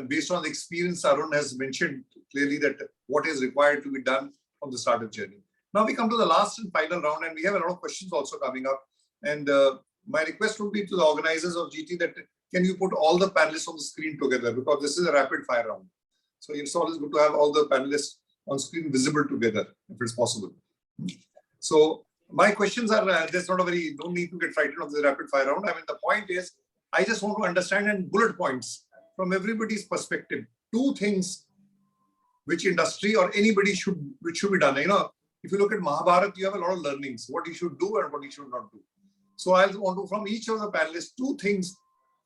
based on the experience, Arun has mentioned clearly that what is required to be done on the startup journey. Now we come to the last and final round, and we have a lot of questions also coming up. And my request would be to the organizers of GT that can you put all the panelists on the screen together, because this is a rapid fire round. So it's always good to have all the panelists on screen visible together, if it's possible. So my questions are, there's not a very, no need to get frightened of the rapid fire round. I mean, the point is, I just want to understand in bullet points from everybody's perspective, two things which industry or anybody which should be done. You know, if you look at Mahabharata, you have a lot of learnings, what you should do and what you should not do. So I want to, from each of the panelists, two things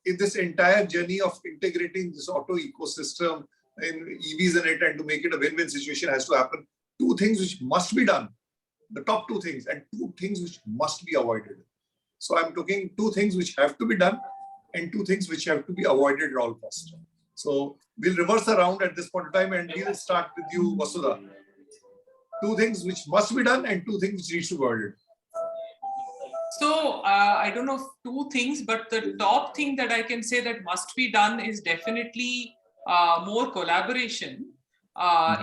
in this entire journey of integrating this auto ecosystem in EVs in it and to make it a win-win situation has to happen. Two things which must be done, the top two things, and two things which must be avoided. So I'm talking two things which have to be done and two things which have to be avoided at all costs. So we'll reverse around at this point in time and we'll start with you, Vasudha. Two things which must be done and two things which needs to be avoided. So I don't know two things, but the top thing that I can say that must be done is definitely more collaboration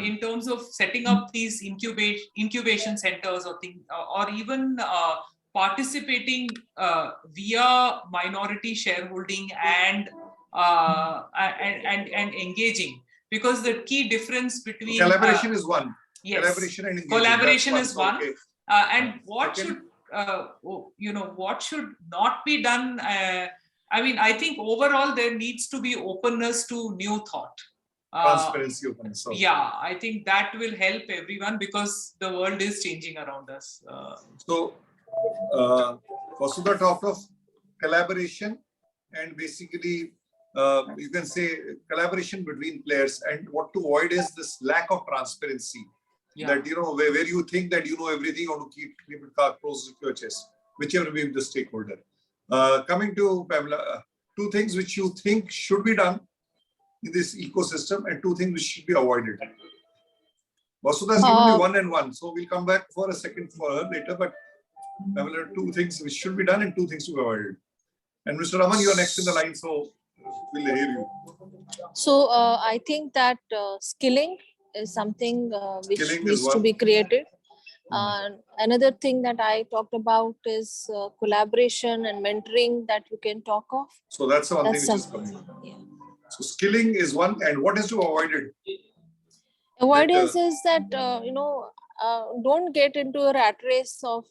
in terms of setting up these incubation centers or things, or even participating via minority shareholding and engaging, because the key difference between collaboration is one. Yes, collaboration and engaging. collaboration is one. Okay. And what Second. should what should not be done? I mean, I think overall there needs to be openness to new thought. Transparency, openness. Okay. Yeah, I think that will help everyone because the world is changing around us. So, Vasudha talked of collaboration and basically you can say collaboration between players, and what to avoid is this lack of transparency. Yeah. That, you know, where you think that you know everything, or to keep it close to your chest, whichever may be the stakeholder. Coming to Pamela, two things which you think should be done in this ecosystem and two things which should be avoided. Vasudha has given me one and one, so we'll come back for a second for her later. But Pamela, two things which should be done and two things to be avoided. And Mr. Raman, you are next in the line, so we'll hear you. So I think that skilling is something which Skilling needs is to one. be created. Another thing that I talked about is collaboration and mentoring that you can talk of. So that's the one That's thing which is coming. Yeah. So skilling is one, and what is to avoid it? Avoidance is that don't get into a rat race of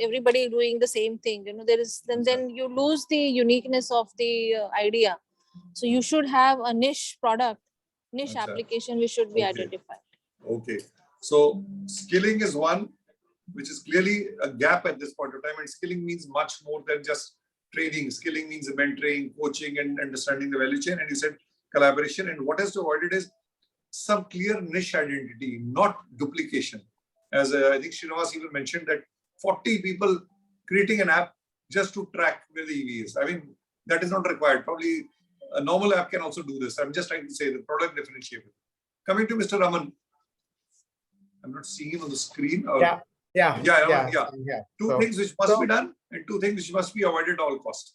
everybody doing the same thing. There is then you lose the uniqueness of the idea. So you should have a niche product, niche Exactly. application which should be Okay. identified. Okay. So skilling is one, which is clearly a gap at this point of time. And skilling means much more than just training. Skilling means mentoring, coaching, and understanding the value chain. And you said collaboration. And what is to avoid it is some clear niche identity, not duplication. As I think Srinivas even mentioned that 40 people creating an app just to track where the EV is. I mean, that is not required. Probably a normal app can also do this. I'm just trying to say the product differentiator. Coming to Mr. Raman. I'm not seeing him on the screen. Yeah. Two things which must be done and two things which must be avoided at all costs.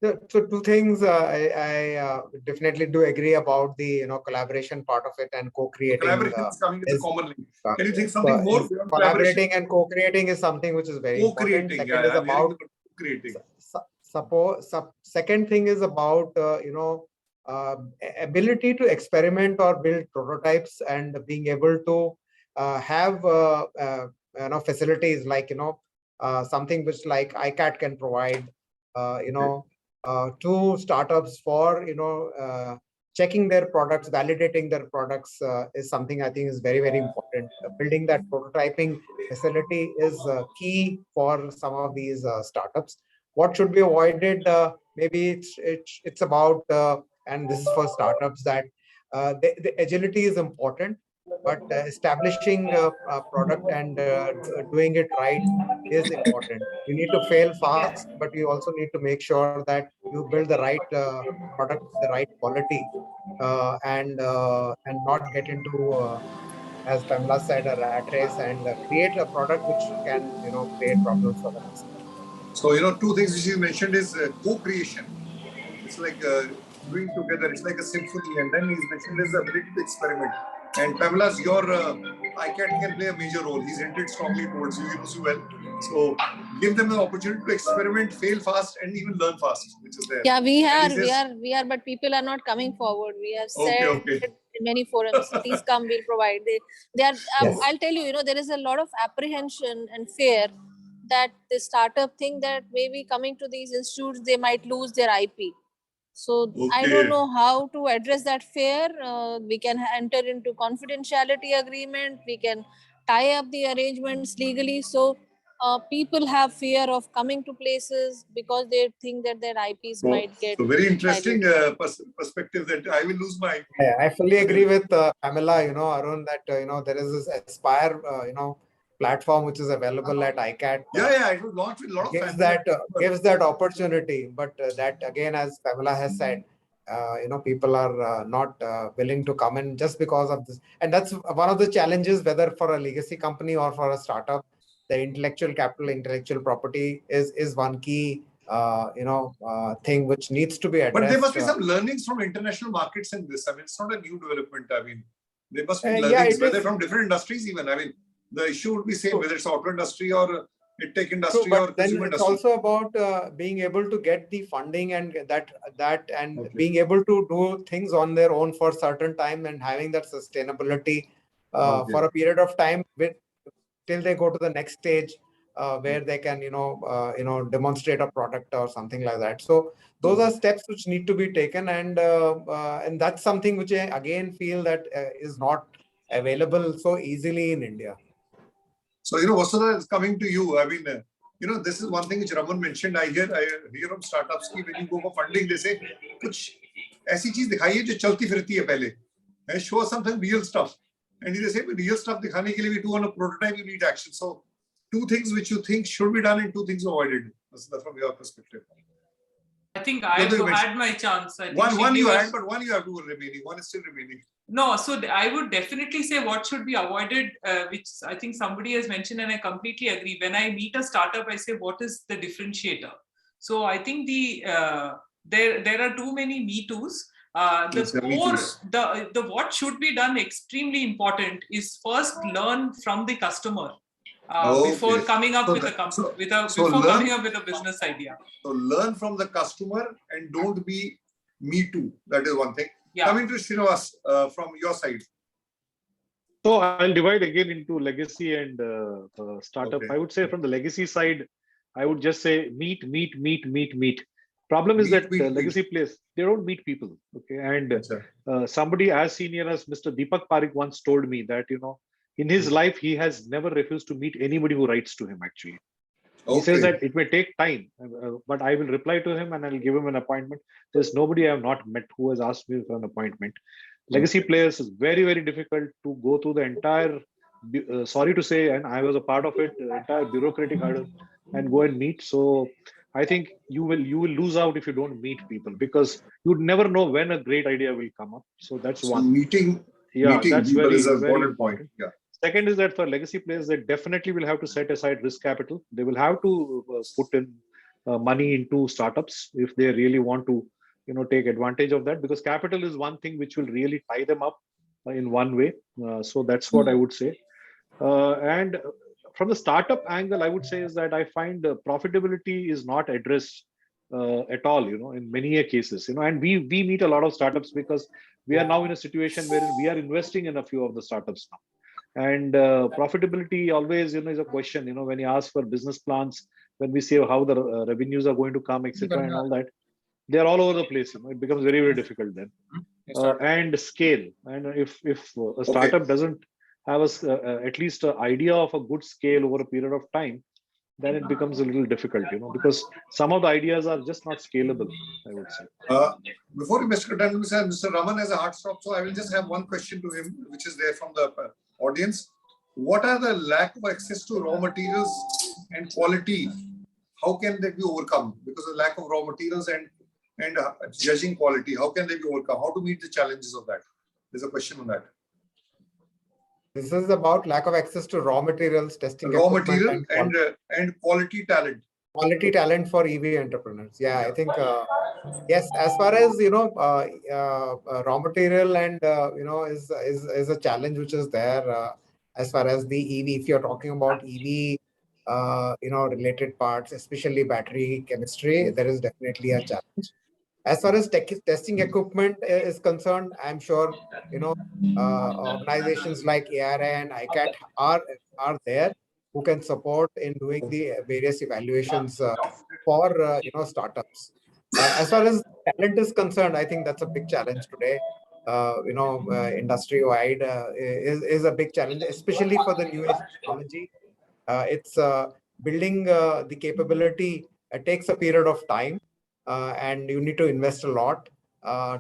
So two things I definitely do agree about the collaboration part of it and co-creating. Collaboration is coming as a common link. Can you think something more? Collaborating and co-creating is something which is very important. Second is about creating. Second thing is about ability to experiment or build prototypes and being able to have facilities like something which like ICAT can provide to startups for checking their products, validating their products is something I think is very, very important. Building that prototyping facility is key for some of these startups. What should be avoided? Maybe it's about and this is for startups that the agility is important, but establishing a product and doing it right is important. You need to fail fast, but you also need to make sure that you build the right product, the right quality, and not get into, as Pamela said, a rat race and create a product which can create problems for the customer. So two things which you mentioned is co-creation. It's like doing together. It's like a symphony, and then he's mentioned is the ability to experiment. And Pamela's your ICAT can play a major role. He's hinted strongly towards you. He knows you well. So give them an opportunity to experiment, fail fast, and even learn fast, which is there. Yeah, we are, but people are not coming forward. We have said in many forums. Please come, we'll provide. They are. Yes. I'll tell you, there is a lot of apprehension and fear that the startup think that maybe coming to these institutes they might lose their IP. So I don't Okay. know how to address that fear. We can enter into confidentiality agreement. We can tie up the arrangements legally. So people have fear of coming to places because they think that their IPs So, might get so very interesting diluted. perspective that I will lose my IP. I fully agree with Pamela, Arun, that, there is this Aspire, platform which is available at ICAT. Yeah, it was launched with a lot of gives that opportunity, but that again, as Pamela has said, people are not willing to come in just because of this. And that's one of the challenges, whether for a legacy company or for a startup. The intellectual capital, intellectual property is one key thing which needs to be addressed. But there must be some learnings from international markets in this. I mean, it's not a new development. I mean, there must be learnings, whether from different industries even. I mean, the issue would be same, whether it's auto industry or tech industry or consumer then it's industry. also about being able to get the funding and being able to do things on their own for a certain time and having that sustainability for a period of time till they go to the next stage where they can demonstrate a product or something like that. So those are steps which need to be taken, and that's something which I again feel that is not available so easily in India. So, Vasudha is coming to you. I mean, this is one thing which Raman mentioned. I hear from startups ki when you go for funding, they say, kuch aisi cheez dikhaiye jo chalti firti hai pehle. Show us something real stuff. And they say, real stuff dikhane ke liye we do on a prototype, you need action. So, two things which you think should be done and two things avoided. Vasudha, from your perspective. I think I've had my chance. I think one you had, but one you have to remaining. One is still remaining. No, so I would definitely say what should be avoided, which I think somebody has mentioned, and I completely agree. When I meet a startup, I say, what is the differentiator? So I think there are too many me too's. The what should be done extremely important is first learn from the customer before coming up with a business idea. So learn from the customer and don't be me too. That is one thing. Yeah. Coming to Srinivas from your side. So I'll divide again into legacy and startup. I would say from the legacy side, I would just say meet. Problem is that legacy players, they don't meet people. Okay, and somebody as senior as Mr. Deepak Parikh once told me that in his life he has never refused to meet anybody who writes to him. Actually, he says that it may take time, but I will reply to him and I'll give him an appointment. There's nobody I have not met who has asked me for an appointment. Legacy players is very, very difficult to go through the entire, sorry to say, and I was a part of it, the entire bureaucratic hurdle and go and meet. So I think you will lose out if you don't meet people, because you'd never know when a great idea will come up. So that's one. Meeting that's people is an very important point. Yeah. Second is that for legacy players, they definitely will have to set aside risk capital. They will have to put in money into startups if they really want to, take advantage of that, because capital is one thing which will really tie them up in one way. So that's what I would say. And from the startup angle, I would say is that I find profitability is not addressed at all, in many cases, and we meet a lot of startups because we are now in a situation where we are investing in a few of the startups now. And profitability always, is a question, when you ask for business plans, when we say how the revenues are going to come, etc. and all that, they're all over the place. It becomes very, very difficult then. And scale. And if a startup doesn't have at least an idea of a good scale over a period of time, then it becomes a little difficult, because some of the ideas are just not scalable, I would say. Before Mr. Katandu said, Mr. Raman has a hard stop, so I will just have one question to him, which is there from the audience. What are the lack of access to raw materials and quality? How can that be overcome? Because of lack of raw materials and judging quality, how can they be overcome? How to meet the challenges of that? There's a question on that. This is about lack of access to raw materials, testing raw material and quality talent. Quality talent for EV entrepreneurs. Yeah, I think yes. As far as raw material and is a challenge which is there. As far as the EV, if you're talking about EV, related parts, especially battery chemistry, there is definitely a challenge. As far as testing equipment is concerned, I'm sure, organizations like ARI and ICAT are there who can support in doing the various evaluations for startups. As far as talent is concerned, I think that's a big challenge today. Industry-wide is a big challenge, especially for the new age technology. It's building the capability. It takes a period of time, and you need to invest a lot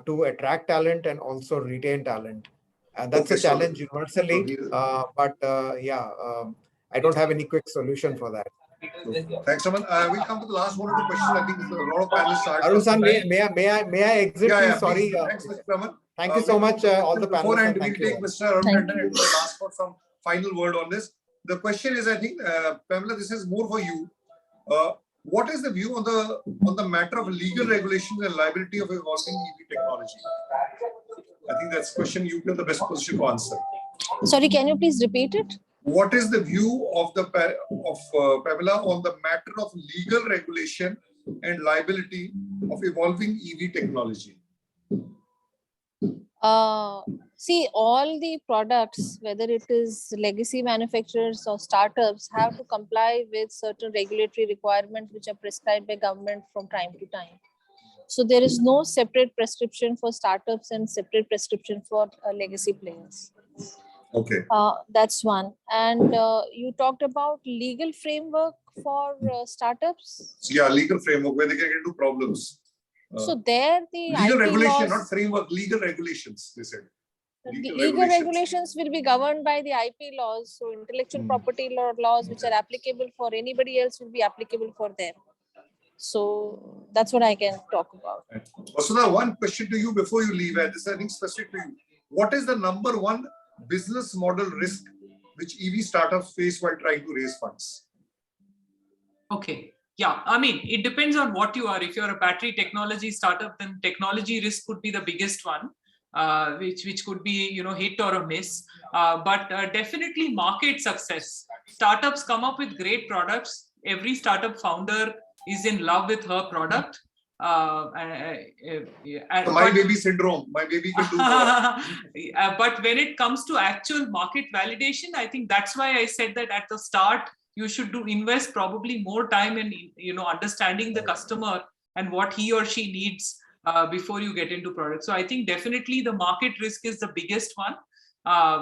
to attract talent and also retain talent. That's a challenge universally, but I don't have any quick solution for that. Thanks, Aman. We'll come to the last one or two questions. I think a lot of panelists are. Arun-san, may I exit? Yeah, please? Sorry. Thanks, Mr. Aman. Thank you so much, all the panelists. Beforehand, we'll thank you. take Mr. Arun Tandon and we'll ask for some final word on this. The question is, I think, Pamela, this is more for you. What is the view on the matter of legal regulations and liability of evolving EV technology? I think that's a question you've got the best position to answer. Sorry, can you please repeat it? What is the view of Pamela on the matter of legal regulation and liability of evolving EV technology? See, all the products, whether it is legacy manufacturers or startups, have to comply with certain regulatory requirements which are prescribed by government from time to time. So there is no separate prescription for startups and separate prescription for legacy players. Okay. That's one. And you talked about legal framework for startups. Yeah, legal framework where they can get into problems. So there the legal IP regulation, laws, not framework, legal regulations, they said. Legal regulations will be governed by the IP laws. So intellectual property laws which are applicable for anybody else will be applicable for them. So that's what I can talk about. Vasudha, one question to you before you leave, and this I think specific to you. What is the number one business model risk which EV startups face while trying to raise funds? Okay. Yeah, I mean, it depends on what you are. If you're a battery technology startup, then technology risk could be the biggest one, which could be, hit or a miss. But definitely market success. Startups come up with great products. Every startup founder is in love with her product. My baby syndrome. My baby can do more. But when it comes to actual market validation, I think that's why I said that at the start, you should invest probably more time in understanding the customer and what he or she needs before you get into products. So I think definitely the market risk is the biggest one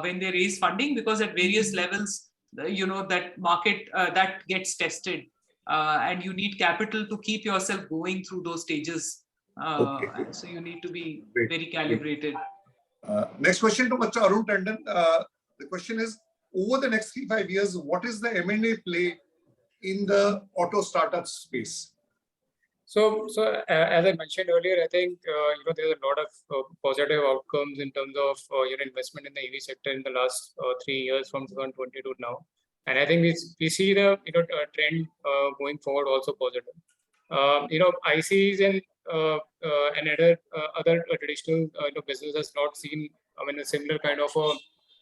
when they raise funding, because at various levels, that market that gets tested and you need capital to keep yourself going through those stages. So you need to be very calibrated. Next question to Mr. Arun Tandon. The question is, over the next 3-5 years, what is the M&A play in the auto startup space? So as I mentioned earlier, I think there's a lot of positive outcomes in terms of investment in the EV sector in the last 3 years from 2020 to now, and I think we see the trend going forward also positive. ICs and other traditional business has not seen a similar kind of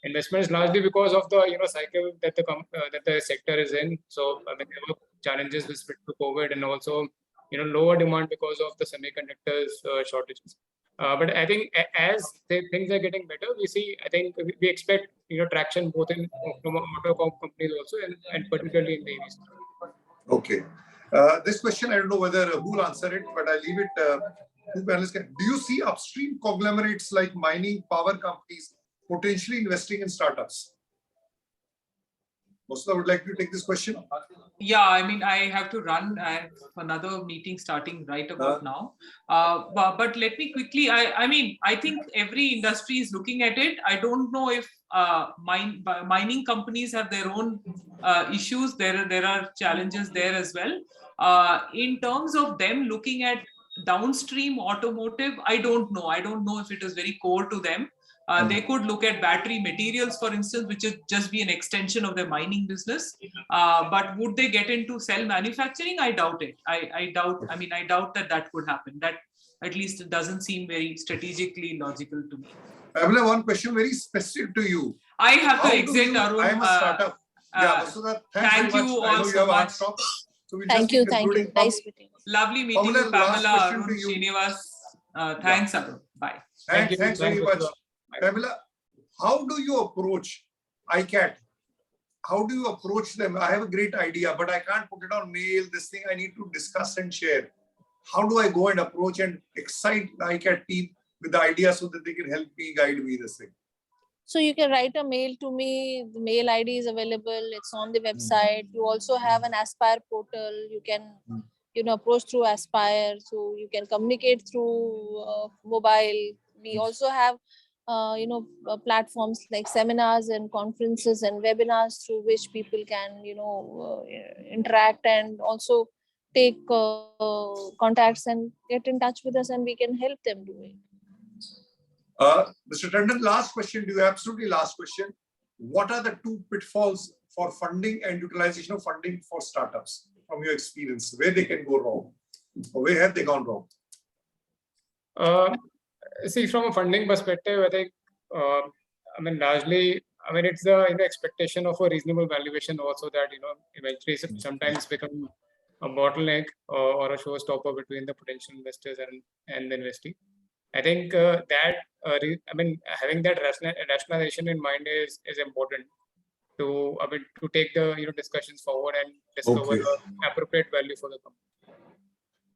investments, largely because of the cycle that the sector is in. So there were challenges with respect to COVID and also lower demand because of the semiconductors shortages. But I think as things are getting better, I think we expect traction both from auto companies also and particularly in the EVs. Okay. This question, I don't know whether who will answer it, but I'll leave it to panelists. Do you see upstream conglomerates like mining power companies potentially investing in startups? Vasudha, would like to take this question? Yeah, I mean, I have to run. I have another meeting starting right about now. But let me quickly, I think every industry is looking at it. I don't know if mining companies have their own issues. There are challenges there as well. In terms of them looking at downstream automotive, I don't know. I don't know if it is very core to them. They could look at battery materials, for instance, which would just be an extension of their mining business. But would they get into cell manufacturing? I doubt it. I doubt that could happen. That at least it doesn't seem very strategically logical to me. Pamela, one question very specific to you. I have to exit, Arun. I am a startup. Vasudha, thank you all so much. So Thank you. Nice meeting. Lovely meeting you, Pamela, Arun, Srinivas. Thanks, Arun. Bye. Thank you. Thanks very Thanks, much. Pamela, how do you approach ICAT? How do you approach them? I have a great idea, but I can't put it on mail. This thing I need to discuss and share. How do I go and approach and excite the ICAT team with the idea so that they can help me, guide me this thing? So you can write a mail to me. The mail ID is available. It's on the website. You also have an Aspire portal. You can, approach through Aspire. So you can communicate through mobile. We also have, platforms like seminars and conferences and webinars through which people can, interact and also take contacts and get in touch with us, and we can help them do it. Mr. Tandon, last question to you, absolutely last question. What are the two pitfalls for funding and utilization of funding for startups from your experience? Where they can go wrong? Or where have they gone wrong? See, from a funding perspective, I think, largely, it's the expectation of a reasonable valuation also that, eventually sometimes become a bottleneck or a showstopper between the potential investors and the investee. I think having that rationalization in mind is important to take the discussions forward and discover the appropriate value for the company.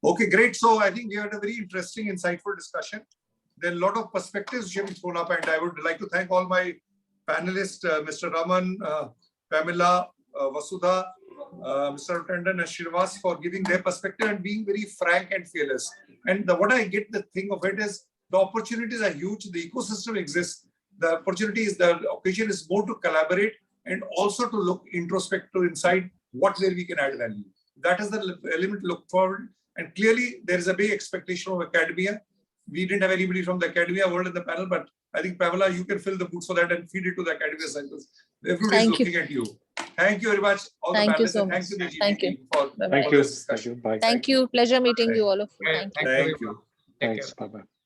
Okay, great. So I think we had a very interesting, insightful discussion. There are a lot of perspectives which have been thrown up, and I would like to thank all my panelists, Mr. Raman, Pamela, Vasudha, Mr. Tandon and Srinivas, for giving their perspective and being very frank and fearless. And what I get the thing of it is the opportunities are huge. The ecosystem exists. The opportunity is, the occasion is more to collaborate and also to look introspective inside where we can add value. That is the element to look forward. And clearly there is a big expectation of academia. We didn't have anybody from the academia world in the panel, but I think, Pamela, you can fill the boots for that and feed it to the academia cycles. Everybody is looking at you. Thank you very much. All Thank the you panelists, so and much. thank you, the GP Thank you. team, for Bye-bye. Thank all you. this discussion. Bye. Thank you. Pleasure meeting you all of you. Thank you. Thank you. Take care. Thanks. Bye-bye.